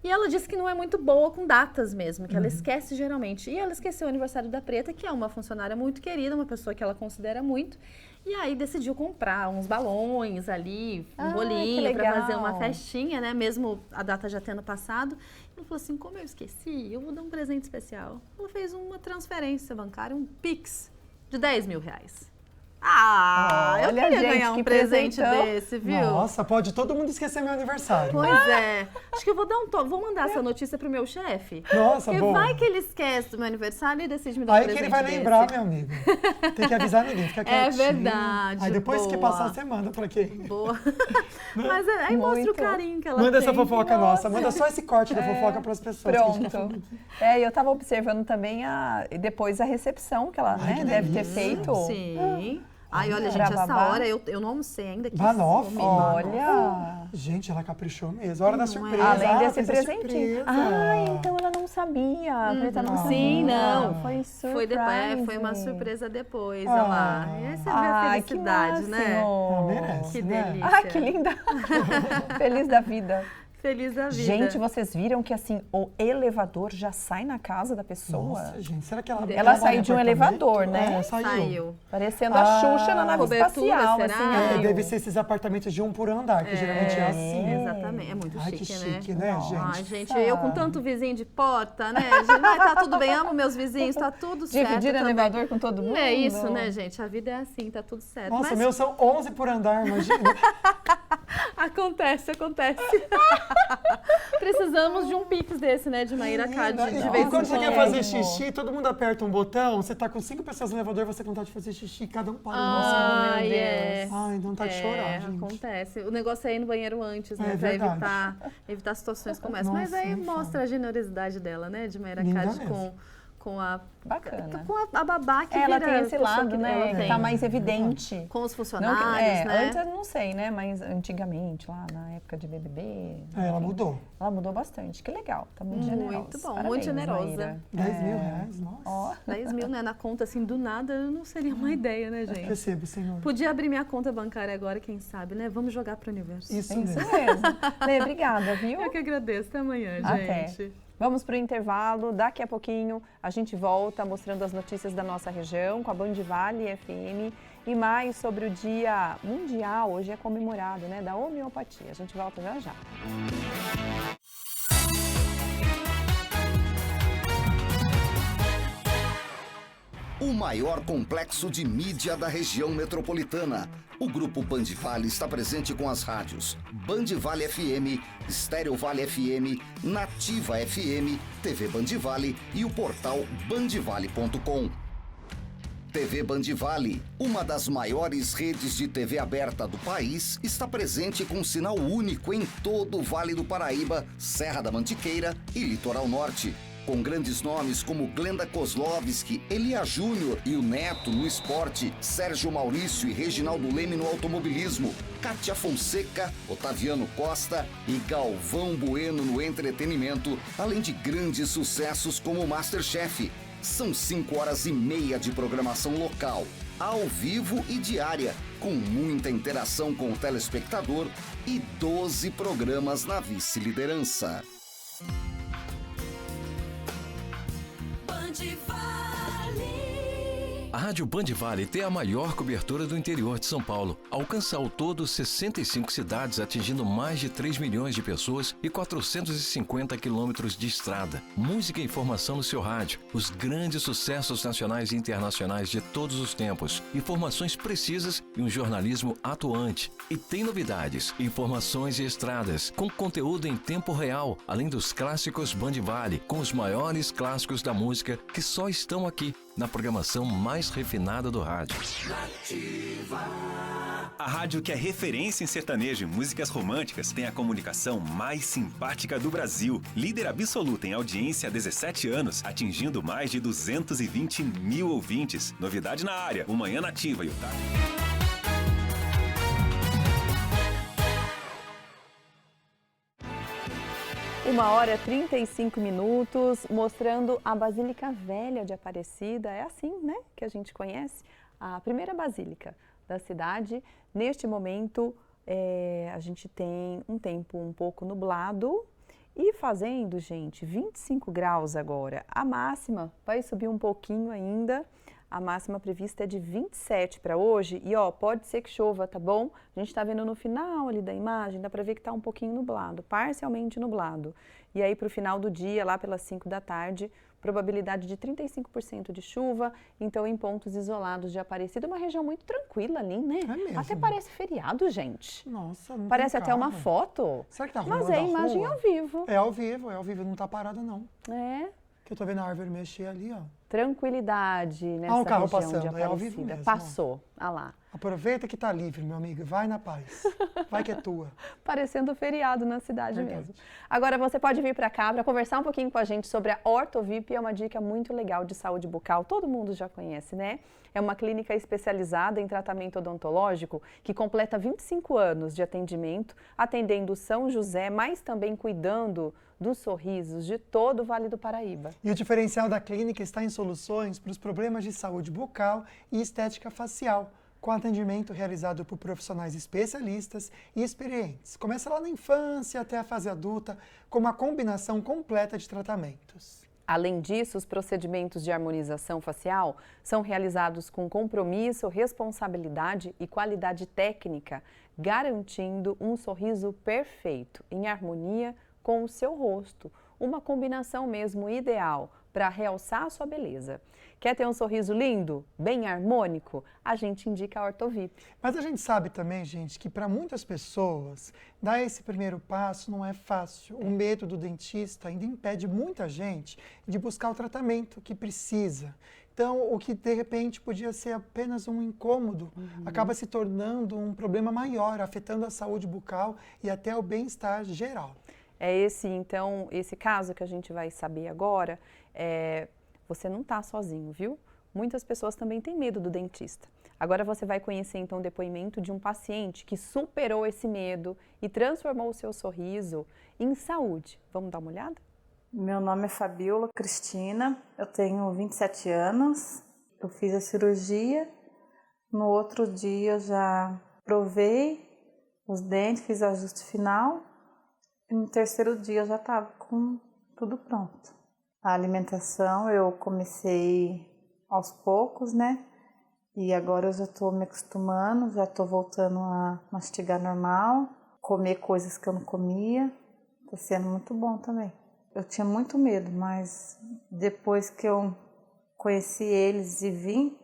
E ela disse que não é muito boa com datas mesmo, que ela esquece geralmente. E ela esqueceu o aniversário da Preta, que é uma funcionária muito querida, uma pessoa que ela considera muito. E aí decidiu comprar uns balões ali, um bolinho para fazer uma festinha, né? Mesmo a data já tendo passado. Ela falou assim, como eu esqueci, eu vou dar um presente especial. Ela fez uma transferência bancária, um Pix de R$10 mil. Eu Olha, queria gente, ganhar um que presente presentão. desse, viu? Nossa, pode todo mundo esquecer meu aniversário. Pois é. Acho que eu vou dar um toque. Vou mandar essa notícia pro meu chefe. Nossa, Porque bom. vai que ele esquece do meu aniversário e decide me dar um Aí presente que ele vai desse. lembrar, meu amigo. Tem que avisar ninguém, fica quietinho. verdade, Aí depois que boa. passar, você manda pra quem? Boa. Mas aí mostra o Muito. carinho que ela Manda tem. essa fofoca nossa, manda só esse corte da fofoca pras pessoas. que a gente tá falando Pronto. aqui. Eu tava observando também depois a recepção que ela que deve ter delícia. feito. Sim. Ai, olha, gente, Pra essa babá. hora eu não almocei ainda. Que Banoffee. fome, Olha. Gente, ela caprichou mesmo. Hora da Não é? surpresa. Além desse fez a presentinho. surpresa. Então ela não sabia. A Preta não sabia. Sim, não. Foi surpresa. Foi depois, foi uma surpresa depois, olha lá. E aí você vê a Ai, que felicidade, né? Ela merece, Que né? delícia. Ai, que linda. Feliz da vida. Feliz da vida. Gente, vocês viram que assim, o elevador já sai na casa da pessoa? Nossa, gente, será que ela... Ela mora saiu em de um apartamento? elevador, né? É, saiu. Parecendo a Xuxa na nave Cobertura, espacial, será? assim. É, deve ser esses apartamentos de um por andar, que geralmente é assim. Exatamente. É muito Ai, chique, que chique, né, Ai, gente? gente, eu com tanto vizinho de porta, né? Gente, vai, tá tudo bem, amo meus vizinhos, tá tudo certo. Dividir também. elevador com todo mundo. É isso, né, gente? A vida é assim, tá tudo certo. Nossa, Mas meus são 11 por andar, imagina. acontece. Precisamos de um pix desse, né, de Maíra Card, de E vez em quando você quer quando. fazer xixi, todo mundo aperta um botão, você tá com 5 pessoas no elevador, você tem vontade de fazer xixi, cada um para no Ai, é. Ai, não tá de chorar, gente. Acontece. O negócio é ir no banheiro antes, né? É Pra verdade. evitar situações como essa. Mas Nossa, aí nem mostra fala. a generosidade dela, né? De Maíra Linda Card mesmo. com a Bacana. com a babá que Ela vira tem esse pessoa lado, que né? ela Que tem. tá mais evidente. Com os Não, funcionários, né? Antes eu não sei, né? Mas antigamente, lá na época de BBB... Ela enfim, mudou. Ela mudou bastante. Que legal. Tá muito generosa. Muito bom, Parabéns, muito generosa. Maíra. 10 mil reais, nossa. Ó, 10 mil, né? Na conta, assim, do nada, não seria uma ideia, né, gente? Recebo, senhor. Podia abrir minha conta bancária agora, quem sabe, né? Vamos jogar pro universo. Isso é isso mesmo. mesmo. Lê, obrigada, viu? Eu que agradeço. Até amanhã, Até. gente. Vamos para o intervalo. Daqui a pouquinho a gente volta mostrando as notícias da nossa região com a Band Vale FM e mais sobre o Dia Mundial. Hoje é comemorado, né? Da homeopatia. A gente volta já já. O maior complexo de mídia da região metropolitana. O Grupo Band Vale está presente com as rádios Band Vale FM, Estéreo Vale FM, Nativa FM, TV Band Vale e o portal bandvale.com. TV Band Vale, uma das maiores redes de TV aberta do país, está presente com um sinal único em todo o Vale do Paraíba, Serra da Mantiqueira e Litoral Norte. Com grandes nomes como Glenda Kozlovski, Elia Júnior e o Neto no esporte, Sérgio Maurício e Reginaldo Leme no automobilismo, Kátia Fonseca, Otaviano Costa e Galvão Bueno no entretenimento, além de grandes sucessos como Masterchef. São 5h30 de programação local, ao vivo e diária, com muita interação com o telespectador e 12 programas na vice-liderança. A Rádio Band Vale tem a maior cobertura do interior de São Paulo. Alcança ao todo 65 cidades, atingindo mais de 3 milhões de pessoas e 450 quilômetros de estrada. Música e informação no seu rádio. Os grandes sucessos nacionais e internacionais de todos os tempos. Informações precisas e um jornalismo atuante. E tem novidades, informações e estradas, com conteúdo em tempo real, além dos clássicos Band Vale, com os maiores clássicos da música que só estão aqui, na programação mais refinada do rádio. A rádio que é referência em sertanejo e músicas românticas tem a comunicação mais simpática do Brasil. Líder absoluta em audiência há 17 anos, atingindo mais de 220 mil ouvintes. Novidade na área, o Manhã Nativa e o TAP. Uma hora e 35 minutos, mostrando a Basílica Velha de Aparecida. É assim, né, que a gente conhece, a primeira basílica da cidade. Neste momento, a gente tem um tempo um pouco nublado e fazendo, gente, 25 graus agora. A máxima vai subir um pouquinho ainda, A máxima prevista é de 27 para hoje e, ó, pode ser que chova, tá bom? A gente está vendo no final ali da imagem, dá para ver que está um pouquinho nublado, parcialmente nublado. E aí, para o final do dia, lá pelas 5 da tarde, probabilidade de 35% de chuva, então em pontos isolados de Aparecida, uma região muito tranquila ali, né? É mesmo. Até parece feriado, gente. Nossa, não Parece tem até uma carro. foto. Será que tá arrumando Mas é a imagem rua? ao vivo. É ao vivo, não tá parada não. É. Que eu tô vendo a árvore mexer ali, ó. Tranquilidade nessa o carro região passando, de é ao vivo Aparecida. mesmo, ó. Passou, ah lá. Aproveita que tá livre, meu amigo, vai na paz. Vai que é tua. Parecendo feriado na cidade Verdade. mesmo. Agora você pode vir para cá para conversar um pouquinho com a gente sobre a OrtoVip, é uma dica muito legal de saúde bucal, todo mundo já conhece, né? É uma clínica especializada em tratamento odontológico que completa 25 anos de atendimento, atendendo São José, mas também cuidando dos sorrisos de todo o Vale do Paraíba. E o diferencial da clínica está em soluções para os problemas de saúde bucal e estética facial, com atendimento realizado por profissionais especialistas e experientes. Começa lá na infância até a fase adulta, com uma combinação completa de tratamentos. Além disso, os procedimentos de harmonização facial são realizados com compromisso, responsabilidade e qualidade técnica, garantindo um sorriso perfeito, em harmonia com o seu rosto. Uma combinação mesmo ideal para realçar a sua beleza. Quer ter um sorriso lindo, bem harmônico? A gente indica a OrtoVip. Mas a gente sabe também, gente, que para muitas pessoas, dar esse primeiro passo não é fácil. O medo do dentista ainda impede muita gente de buscar o tratamento que precisa. Então, o que de repente podia ser apenas um incômodo, acaba se tornando um problema maior, afetando a saúde bucal e até o bem-estar geral. É esse caso que a gente vai saber agora, você não está sozinho, viu? Muitas pessoas também têm medo do dentista. Agora você vai conhecer então o depoimento de um paciente que superou esse medo e transformou o seu sorriso em saúde. Vamos dar uma olhada? Meu nome é Fabiola Cristina, eu tenho 27 anos, eu fiz a cirurgia, no outro dia eu já provei os dentes, fiz o ajuste final e no terceiro dia eu já estava com tudo pronto. A alimentação eu comecei aos poucos, né? E agora eu já estou me acostumando, já estou voltando a mastigar normal, comer coisas que eu não comia, está sendo muito bom também. Eu tinha muito medo, mas depois que eu conheci eles e vim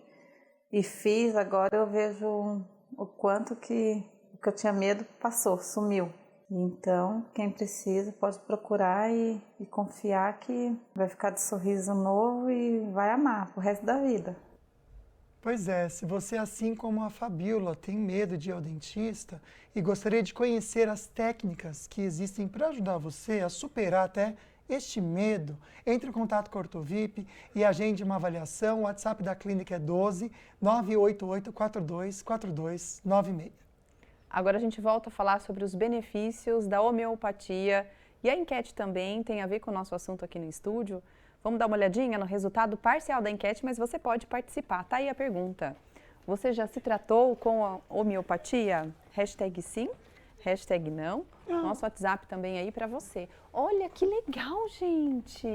e fiz, agora eu vejo o quanto que o que eu tinha medo passou, sumiu. Então, quem precisa pode procurar e confiar que vai ficar de sorriso novo e vai amar pro resto da vida. Pois é, se você, assim como a Fabiola, tem medo de ir ao dentista e gostaria de conhecer as técnicas que existem para ajudar você a superar até este medo, entre em contato com a OrtoVip e agende uma avaliação. O WhatsApp da clínica é 12 988 42 4296. Agora a gente volta a falar sobre os benefícios da homeopatia e a enquete também tem a ver com o nosso assunto aqui no estúdio. Vamos dar uma olhadinha no resultado parcial da enquete, mas você pode participar. Tá aí a pergunta. Você já se tratou com a homeopatia? Hashtag sim, hashtag não. Nosso WhatsApp também aí para você. Olha que legal, gente.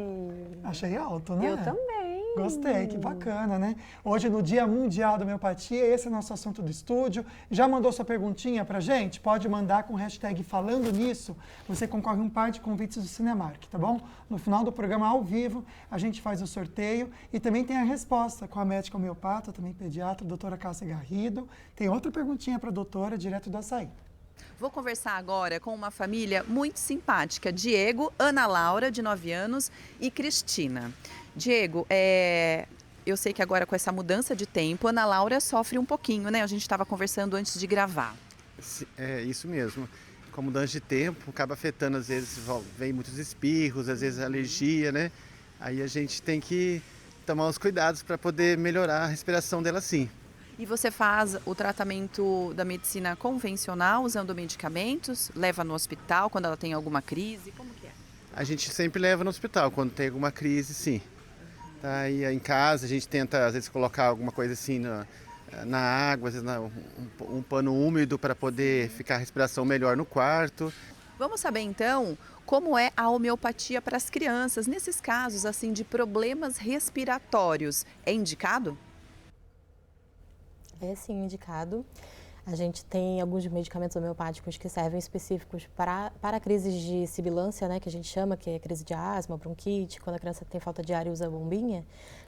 Achei alto, né? Eu também. Gostei, que bacana, né? Hoje, no Dia Mundial da Homeopatia, esse é o nosso assunto do estúdio. Já mandou sua perguntinha pra gente? Pode mandar com o hashtag falando nisso. Você concorre um par de convites do Cinemark, tá bom? No final do programa, ao vivo, a gente faz o sorteio e também tem a resposta com a médica homeopata, também pediatra, doutora Cássia Garrido. Tem outra perguntinha pra doutora, direto do Açaí. Vou conversar agora com uma família muito simpática, Diego, Ana Laura, de 9 anos, e Cristina. Diego, eu sei que agora com essa mudança de tempo, Ana Laura sofre um pouquinho, né? A gente estava conversando antes de gravar. É isso mesmo. Com a mudança de tempo, acaba afetando, às vezes vem muitos espirros, às vezes alergia, né? Aí a gente tem que tomar os cuidados para poder melhorar a respiração dela sim. E você faz o tratamento da medicina convencional, usando medicamentos? Leva no hospital quando ela tem alguma crise? Como que é? A gente sempre leva no hospital quando tem alguma crise, sim. Tá? E em casa a gente tenta, às vezes, colocar alguma coisa assim na água, às vezes um pano úmido para poder ficar a respiração melhor no quarto. Vamos saber, então, como é a homeopatia para as crianças, nesses casos assim de problemas respiratórios. É indicado? É sim indicado. A gente tem alguns medicamentos homeopáticos que servem específicos para crises de sibilância, né, que a gente chama, que é crise de asma, bronquite, quando a criança tem falta de ar e usa a bombinha.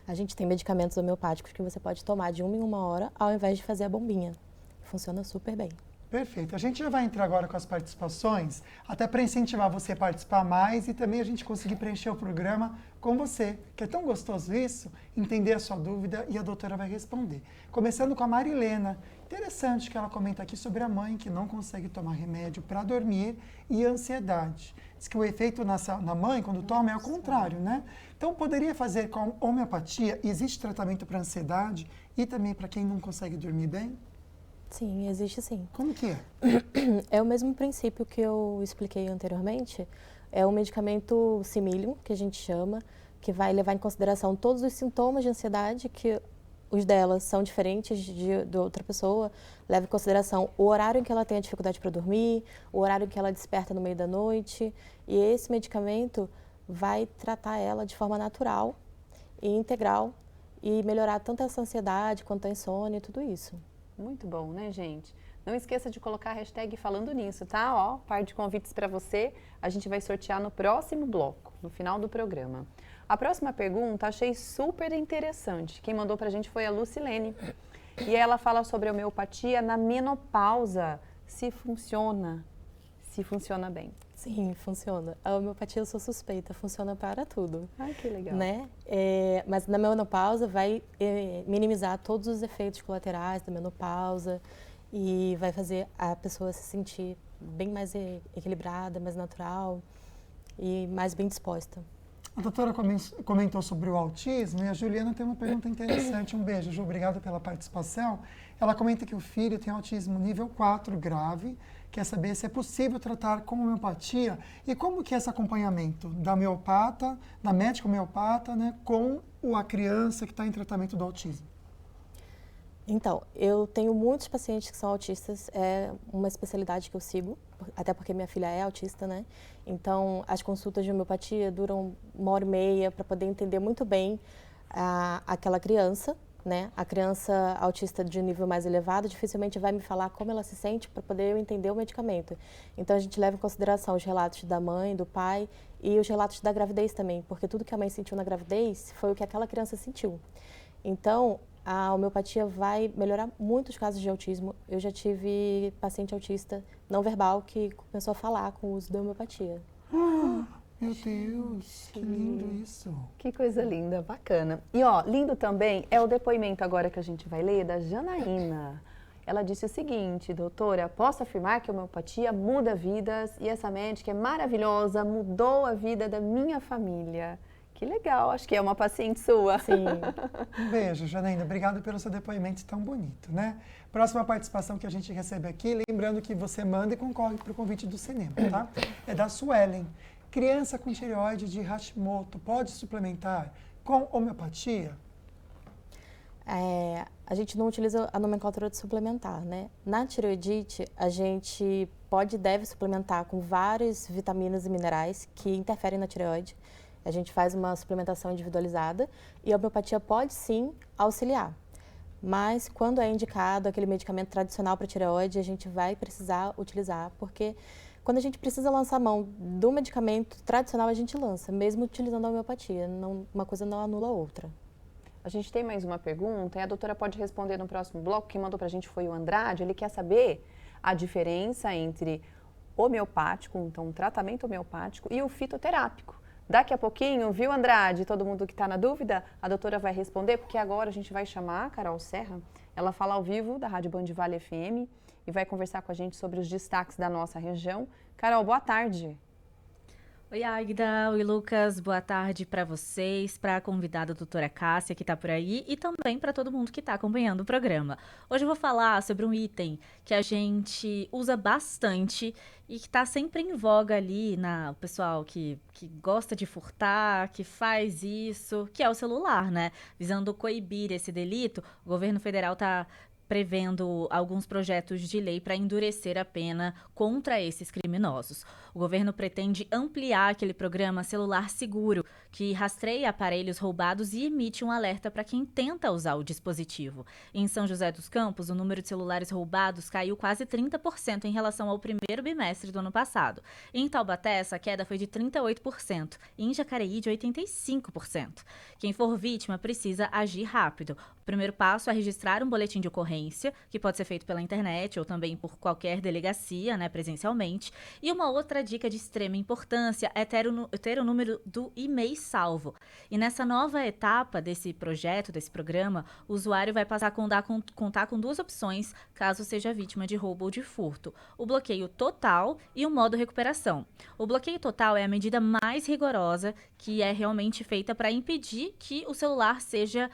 A gente tem medicamentos homeopáticos que você pode tomar de 1 em 1 hora, ao invés de fazer a bombinha. Funciona super bem. Perfeito. A gente já vai entrar agora com as participações, até para incentivar você a participar mais e também a gente conseguir preencher o programa com você, que é tão gostoso isso, entender a sua dúvida e a doutora vai responder. Começando com a Marilena. Interessante que ela comenta aqui sobre a mãe que não consegue tomar remédio para dormir e ansiedade. Diz que o efeito na mãe, quando toma, é o contrário, né? Então, poderia fazer com homeopatia? Existe tratamento para ansiedade e também para quem não consegue dormir bem? Sim, existe sim. Como que é? É o mesmo princípio que eu expliquei anteriormente. É um medicamento simílio, que a gente chama, que vai levar em consideração todos os sintomas de ansiedade, que os dela são diferentes de outra pessoa. Leva em consideração o horário em que ela tem a dificuldade para dormir, o horário em que ela desperta no meio da noite. E esse medicamento vai tratar ela de forma natural e integral e melhorar tanto essa ansiedade quanto a insônia e tudo isso. Muito bom, né, gente? Não esqueça de colocar a hashtag falando nisso, tá? Ó, par de convites para você. A gente vai sortear no próximo bloco, no final do programa. A próxima pergunta achei super interessante. Quem mandou pra gente foi a Lucilene. E ela fala sobre a homeopatia na menopausa. Se funciona bem. Sim, funciona. A homeopatia, eu sou suspeita, funciona para tudo. Ai, que legal. Né? Mas na menopausa vai minimizar todos os efeitos colaterais da menopausa e vai fazer a pessoa se sentir bem mais equilibrada, mais natural e mais bem disposta. A doutora comentou sobre o autismo e a Juliana tem uma pergunta interessante. Um beijo, Ju, obrigado pela participação. Ela comenta que o filho tem autismo nível 4 grave, quer saber se é possível tratar com homeopatia e como que é esse acompanhamento da homeopata, da médica homeopata, né, com a criança que está em tratamento do autismo. Então, eu tenho muitos pacientes que são autistas, é uma especialidade que eu sigo, até porque minha filha é autista, né? Então, as consultas de homeopatia duram 1h30 para poder entender muito bem aquela criança, né? A criança autista de nível mais elevado dificilmente vai me falar como ela se sente para poder eu entender o medicamento. Então, a gente leva em consideração os relatos da mãe, do pai e os relatos da gravidez também, porque tudo que a mãe sentiu na gravidez foi o que aquela criança sentiu. Então, a homeopatia vai melhorar muitos casos de autismo. Eu já tive paciente autista não verbal que começou a falar com o uso da homeopatia. Meu Deus, que lindo isso. Que coisa linda, bacana. E ó, lindo também é o depoimento agora que a gente vai ler da Janaína. Ela disse o seguinte: doutora, posso afirmar que a homeopatia muda vidas e essa médica é maravilhosa, mudou a vida da minha família. Que legal, acho que é uma paciente sua. Sim. Um beijo, Janaína. Obrigado pelo seu depoimento tão bonito, né? Próxima participação que a gente recebe aqui, lembrando que você manda e concorre para o convite do cinema, tá? É da Suelen. Criança com tireoide de Hashimoto pode suplementar com homeopatia? A gente não utiliza a nomenclatura de suplementar, né? Na tireoidite, a gente pode e deve suplementar com várias vitaminas e minerais que interferem na tireoide. A gente faz uma suplementação individualizada e a homeopatia pode sim auxiliar. Mas quando é indicado aquele medicamento tradicional para tireoide, a gente vai precisar utilizar, porque quando a gente precisa lançar a mão do medicamento tradicional, a gente lança, mesmo utilizando a homeopatia. Uma coisa não anula a outra. A gente tem mais uma pergunta e a doutora pode responder no próximo bloco. Quem mandou para a gente foi o Andrade. Ele quer saber a diferença entre homeopático, então um tratamento homeopático, e o fitoterápico. Daqui a pouquinho, viu, Andrade? Todo mundo que está na dúvida, a doutora vai responder, porque agora a gente vai chamar a Carol Serra. Ela fala ao vivo da Rádio Band Vale FM e vai conversar com a gente sobre os destaques da nossa região. Carol, boa tarde. Oi, Águida. Oi, Lucas. Boa tarde para vocês, para a convidada doutora Cássia, que está por aí, e também para todo mundo que está acompanhando o programa. Hoje eu vou falar sobre um item que a gente usa bastante e que está sempre em voga ali o pessoal que gosta de furtar, que faz isso, que é o celular, né? Visando coibir esse delito, o governo federal está prevendo alguns projetos de lei para endurecer a pena contra esses criminosos. O governo pretende ampliar aquele programa Celular Seguro, que rastreia aparelhos roubados e emite um alerta para quem tenta usar o dispositivo. Em São José dos Campos, o número de celulares roubados caiu quase 30% em relação ao primeiro bimestre do ano passado. Em Taubaté, essa queda foi de 38% e em Jacareí de 85%. Quem for vítima precisa agir rápido. O primeiro passo é registrar um boletim de ocorrência, que pode ser feito pela internet ou também por qualquer delegacia, presencialmente. E uma outra dica de extrema importância é ter o número do e-mail salvo. E nessa nova etapa desse projeto, desse programa, o usuário vai passar a contar com duas opções, caso seja vítima de roubo ou de furto: o bloqueio total e o modo recuperação. O bloqueio total é a medida mais rigorosa, que é realmente feita para impedir que o celular seja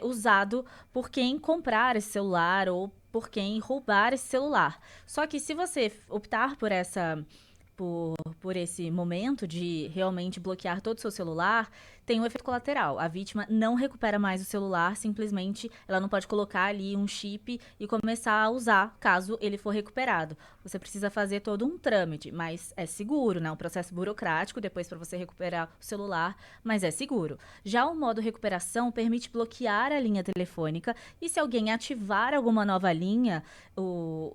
usado por quem comprar esse celular ou por quem roubar esse celular. Só que se você optar por esse momento de realmente bloquear todo o seu celular, tem um efeito colateral. A vítima não recupera mais o celular, simplesmente ela não pode colocar ali um chip e começar a usar, caso ele for recuperado. Você precisa fazer todo um trâmite, mas é seguro, um processo burocrático depois para você recuperar o celular, mas é seguro. Já o modo recuperação permite bloquear a linha telefônica e se alguém ativar alguma nova linha,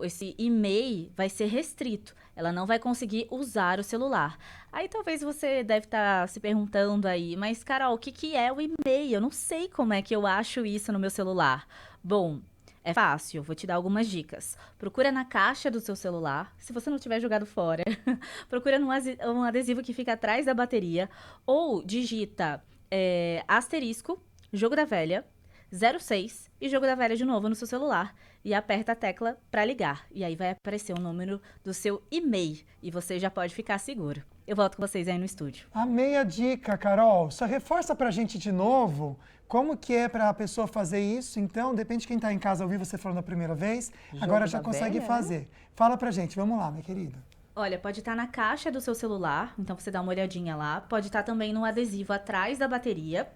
esse e-mail vai ser restrito. Ela não vai conseguir usar o celular. Aí talvez você deve estar se perguntando aí, mas Carol, o que é o e-mail? Eu não sei como é que eu acho isso no meu celular. Bom, é fácil, vou te dar algumas dicas. Procura na caixa do seu celular, se você não tiver jogado fora. Procura um adesivo que fica atrás da bateria ou digita asterisco, jogo da velha, 06 e jogo da velha de novo no seu celular e aperta a tecla para ligar. E aí vai aparecer o número do seu e-mail e você já pode ficar seguro. Eu volto com vocês aí no estúdio. Amei a dica, Carol. Só reforça pra gente de novo como que é para a pessoa fazer isso. Então, depende de quem está em casa ouvir você falando a primeira vez, agora já consegue fazer. Fala pra gente, vamos lá, minha querida. Olha, pode estar na caixa do seu celular, então você dá uma olhadinha lá. Pode estar também no adesivo atrás da bateria.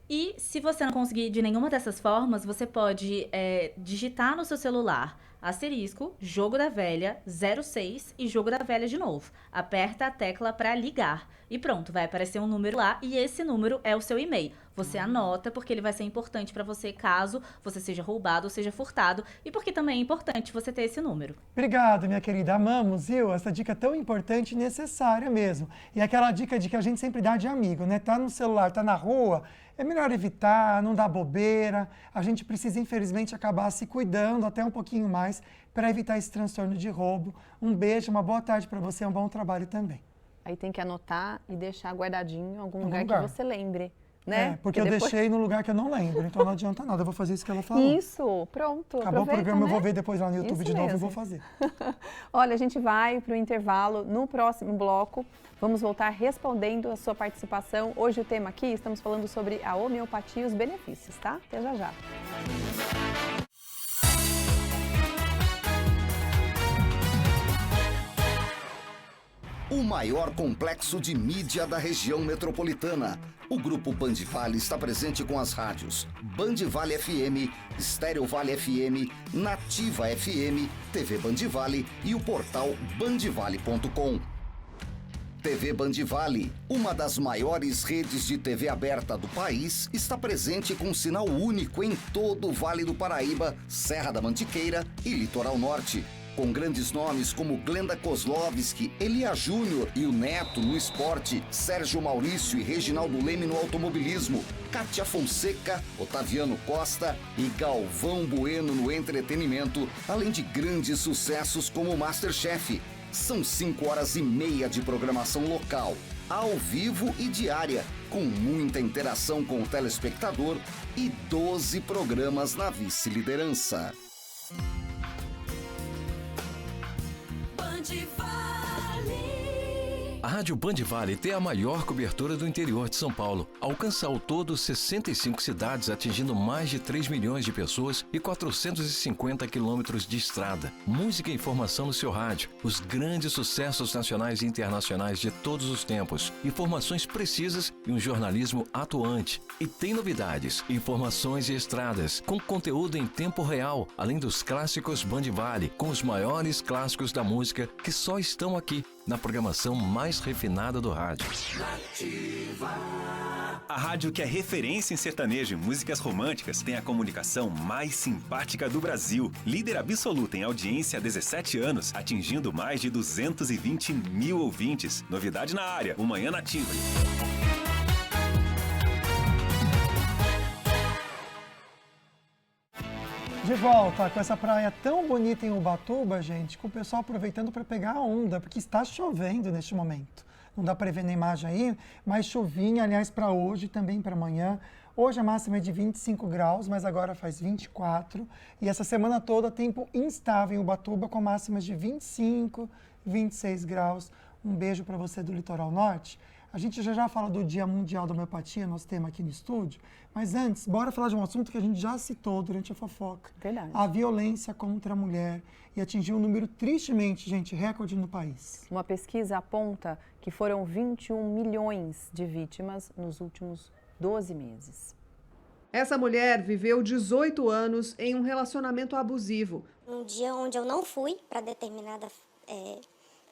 E se você não conseguir de nenhuma dessas formas, você pode digitar no seu celular asterisco, jogo da velha, 06 e jogo da velha de novo. Aperta a tecla para ligar e pronto, vai aparecer um número lá e esse número é o seu e-mail. Você anota porque ele vai ser importante para você caso você seja roubado ou seja furtado e porque também é importante você ter esse número. Obrigado, minha querida. Amamos, viu? Essa dica tão importante e necessária mesmo. E aquela dica de que a gente sempre dá de amigo, né? Tá no celular, tá na rua, é melhor evitar, não dar bobeira. A gente precisa, infelizmente, acabar se cuidando até um pouquinho mais para evitar esse transtorno de roubo. Um beijo, uma boa tarde para você, um bom trabalho também. Aí tem que anotar e deixar guardadinho em algum lugar que você lembre, né? Porque eu deixei no lugar que eu não lembro, então não adianta nada, eu vou fazer isso que ela falou. Isso, pronto. Acabou o programa, né? Eu vou ver depois lá no YouTube de novo e vou fazer. Olha, a gente vai para o intervalo. No próximo bloco, vamos voltar respondendo a sua participação. Hoje o tema aqui, estamos falando sobre a homeopatia e os benefícios, tá? Até já já. O maior complexo de mídia da região metropolitana. O Grupo Band Vale está presente com as rádios Band Vale FM, Estéreo Vale FM, Nativa FM, TV Band Vale e o portal bandvale.com. TV Band Vale, uma das maiores redes de TV aberta do país, está presente com um sinal único em todo o Vale do Paraíba, Serra da Mantiqueira e Litoral Norte. Com grandes nomes como Glenda Kozlovski, Elia Júnior e o Neto no esporte, Sérgio Maurício e Reginaldo Leme no automobilismo, Kátia Fonseca, Otaviano Costa e Galvão Bueno no entretenimento, além de grandes sucessos como Masterchef. São 5h30 de programação local, ao vivo e diária, com muita interação com o telespectador e 12 programas na vice-liderança. A Rádio Band Vale tem a maior cobertura do interior de São Paulo. Alcança ao todo 65 cidades, atingindo mais de 3 milhões de pessoas e 450 quilômetros de estrada. Música e informação no seu rádio. Os grandes sucessos nacionais e internacionais de todos os tempos. Informações precisas e um jornalismo atuante. E tem novidades, informações e estradas, com conteúdo em tempo real, além dos clássicos Band Vale, com os maiores clássicos da música que só estão aqui, na programação mais refinada do rádio. A rádio que é referência em sertanejo e músicas românticas tem a comunicação mais simpática do Brasil. Líder absoluta em audiência há 17 anos, atingindo mais de 220 mil ouvintes. Novidade na área, o Manhã Nativa. De volta com essa praia tão bonita em Ubatuba, gente, com o pessoal aproveitando para pegar a onda, porque está chovendo neste momento. Não dá para ver na imagem aí, mas chuvinha, aliás, para hoje e também para amanhã. Hoje a máxima é de 25 graus, mas agora faz 24. E essa semana toda, tempo instável em Ubatuba, com máximas de 25, 26 graus. Um beijo para você do Litoral Norte. A gente já fala do Dia Mundial da Homeopatia, nosso tema aqui no estúdio. Mas antes, bora falar de um assunto que a gente já citou durante a fofoca. Verdade. A violência contra a mulher. E atingiu um número, tristemente, gente, recorde no país. Uma pesquisa aponta que foram 21 milhões de vítimas nos últimos 12 meses. Essa mulher viveu 18 anos em um relacionamento abusivo. Um dia onde eu não fui para determinada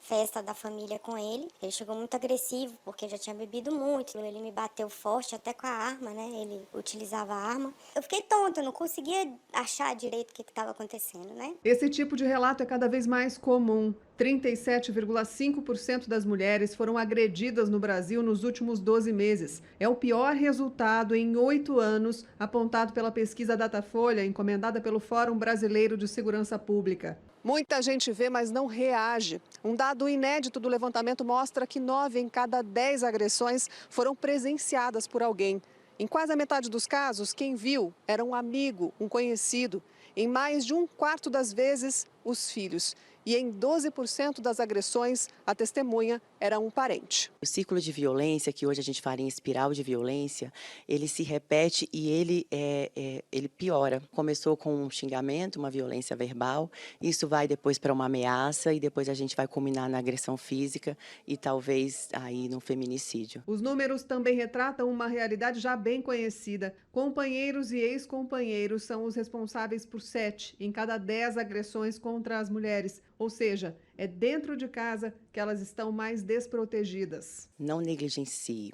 festa da família com ele. Ele chegou muito agressivo, porque já tinha bebido muito. Ele me bateu forte, até com a arma, né? Ele utilizava a arma. Eu fiquei tonta, eu não conseguia achar direito o que estava acontecendo, né? Esse tipo de relato é cada vez mais comum. 37,5% das mulheres foram agredidas no Brasil nos últimos 12 meses. É o pior resultado em 8 anos, apontado pela pesquisa Datafolha, encomendada pelo Fórum Brasileiro de Segurança Pública. Muita gente vê, mas não reage. Um dado inédito do levantamento mostra que 9 em cada 10 agressões foram presenciadas por alguém. Em quase a metade dos casos, quem viu era um amigo, um conhecido. Em mais de um quarto das vezes, os filhos. E em 12% das agressões, a testemunha era um parente. O ciclo de violência, que hoje a gente fala em espiral de violência, ele se repete e ele piora. Começou com um xingamento, uma violência verbal, isso vai depois para uma ameaça e depois a gente vai culminar na agressão física e talvez aí no feminicídio. Os números também retratam uma realidade já bem conhecida. Companheiros e ex-companheiros são os responsáveis por 7 em cada 10 agressões contra as mulheres. Ou seja, é dentro de casa que elas estão mais desprotegidas. Não negligencie,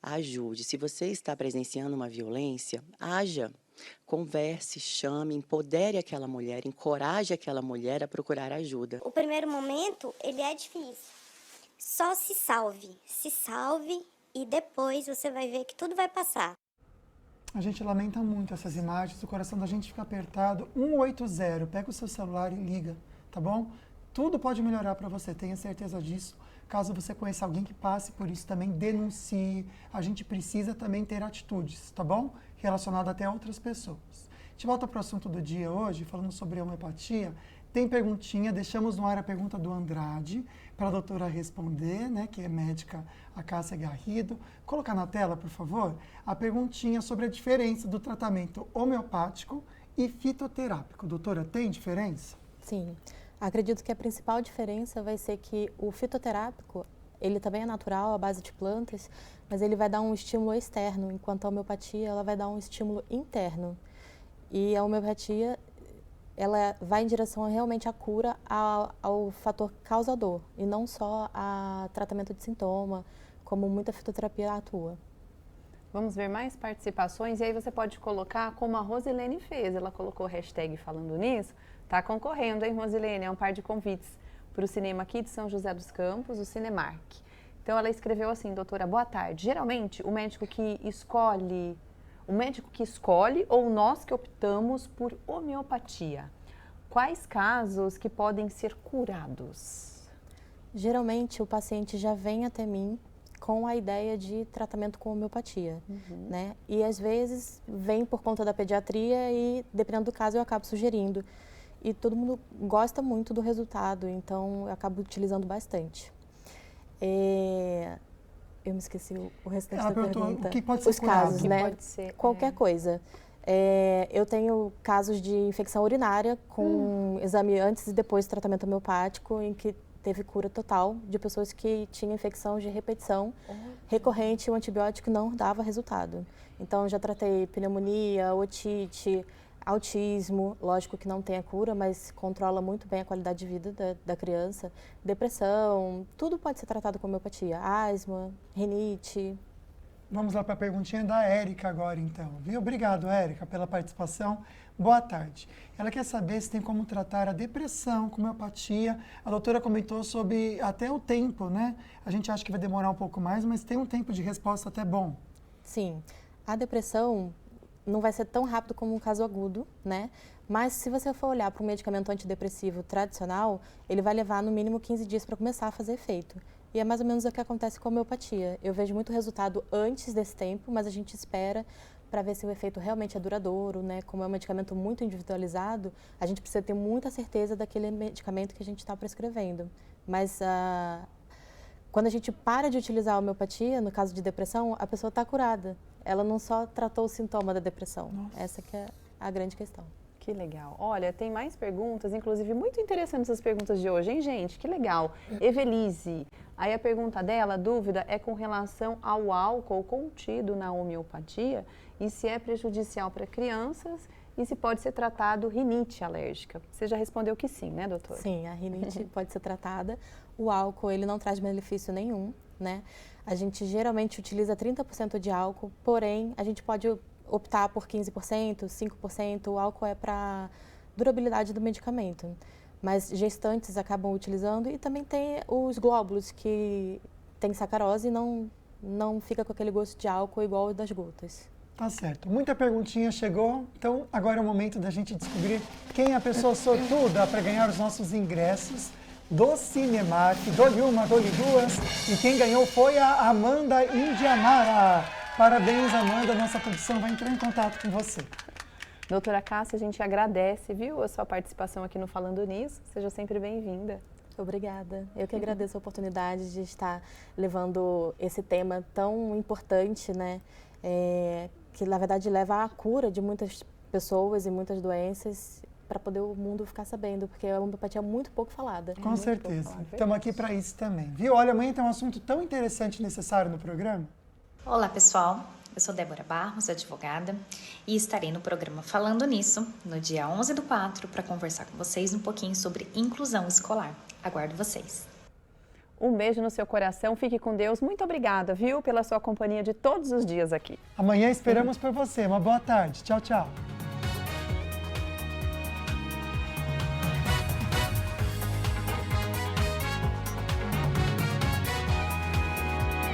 ajude. Se você está presenciando uma violência, haja, converse, chame, empodere aquela mulher, encoraje aquela mulher a procurar ajuda. O primeiro momento, ele é difícil. Só se salve e depois você vai ver que tudo vai passar. A gente lamenta muito essas imagens, o coração da gente fica apertado. 180, pega o seu celular e liga, tá bom? Tudo pode melhorar para você, tenha certeza disso. Caso você conheça alguém que passe por isso, também denuncie. A gente precisa também ter atitudes, tá bom? Relacionado até a outras pessoas. A gente volta para o assunto do dia hoje, falando sobre homeopatia. Tem perguntinha, deixamos no ar a pergunta do Andrade, para a doutora responder, né, que é médica, a Cássia Garrido. Colocar na tela, por favor, a perguntinha sobre a diferença do tratamento homeopático e fitoterápico. Doutora, tem diferença? Sim. Acredito que a principal diferença vai ser que o fitoterápico, ele também é natural, à base de plantas, mas ele vai dar um estímulo externo, enquanto a homeopatia ela vai dar um estímulo interno. E a homeopatia, ela vai em direção realmente à cura, ao fator causador, e não só a tratamento de sintoma, como muita fitoterapia atua. Vamos ver mais participações, e aí você pode colocar como a Rosilene fez, ela colocou hashtag falando nisso. Está concorrendo, hein, Rosilene? É um par de convites para o cinema aqui de São José dos Campos, o Cinemark. Então, ela escreveu assim, doutora, boa tarde. Geralmente, o médico que escolhe ou nós que optamos por homeopatia, quais casos que podem ser curados? Geralmente, o paciente já vem até mim com a ideia de tratamento com homeopatia, né? E às vezes vem por conta da pediatria e, dependendo do caso, eu acabo sugerindo. E todo mundo gosta muito do resultado, então eu acabo utilizando bastante. Eu me esqueci o restante Ela da perguntou pergunta. o que pode ser Os curado. casos, né? Pode ser, Qualquer coisa. Eu tenho casos de infecção urinária com exame antes e depois do tratamento homeopático, em que teve cura total de pessoas que tinham infecção de repetição recorrente e o antibiótico não dava resultado. Então, já tratei pneumonia, otite, autismo, lógico que não tem a cura, mas controla muito bem a qualidade de vida da criança, depressão, tudo pode ser tratado com homeopatia, asma, rinite. Vamos lá para a perguntinha da Érica agora, então. Viu? Obrigado, Érica, pela participação. Boa tarde. Ela quer saber se tem como tratar a depressão com homeopatia. A doutora comentou sobre até o tempo, né? A gente acha que vai demorar um pouco mais, mas tem um tempo de resposta até bom. Sim. A depressão não vai ser tão rápido como um caso agudo, né? Mas se você for olhar para um medicamento antidepressivo tradicional, ele vai levar no mínimo 15 dias para começar a fazer efeito. E é mais ou menos o que acontece com a homeopatia. Eu vejo muito resultado antes desse tempo, mas a gente espera para ver se o efeito realmente é duradouro, né? Como é um medicamento muito individualizado, a gente precisa ter muita certeza daquele medicamento que a gente está prescrevendo. Mas quando a gente para de utilizar a homeopatia, no caso de depressão, a pessoa está curada. Ela não só tratou o sintoma da depressão. Nossa. Essa que é a grande questão. Que legal. Olha, tem mais perguntas, inclusive muito interessantes as perguntas de hoje, hein, gente? Que legal. Evelise, aí a pergunta dela, a dúvida, é com relação ao álcool contido na homeopatia e se é prejudicial para crianças e se pode ser tratado rinite alérgica. Você já respondeu que sim, né, doutora? Sim, a rinite pode ser tratada. O álcool, ele não traz benefício nenhum, né? A gente geralmente utiliza 30% de álcool, porém, a gente pode optar por 15%, 5%, o álcool é para durabilidade do medicamento. Mas gestantes acabam utilizando e também tem os glóbulos que tem sacarose e não fica com aquele gosto de álcool igual o das gotas. Tá certo. Muita perguntinha chegou, então agora é o momento da gente descobrir quem é a pessoa sortuda para ganhar os nossos ingressos do Cinemark. Dou-lhe uma, dou-lhe duas. E quem ganhou foi a Amanda Indiamara. Parabéns, Amanda. Nossa produção vai entrar em contato com você. Doutora Cássia, a gente agradece, viu, a sua participação aqui no Falando Nisso. Seja sempre bem-vinda. Obrigada. Eu que agradeço a oportunidade de estar levando esse tema tão importante, né? Que, na verdade, leva à cura de muitas pessoas e muitas doenças para poder o mundo ficar sabendo, porque a homeopatia é muito pouco falada. Com certeza. Estamos aqui para isso também. Viu? Olha, amanhã tem um assunto tão interessante e necessário no programa. Olá, pessoal. Eu sou Débora Barros, advogada, e estarei no programa Falando Nisso, no dia 11/4, para conversar com vocês um pouquinho sobre inclusão escolar. Aguardo vocês. Um beijo no seu coração, fique com Deus. Muito obrigada, viu, pela sua companhia de todos os dias aqui. Amanhã esperamos por você. Uma boa tarde. Tchau, tchau.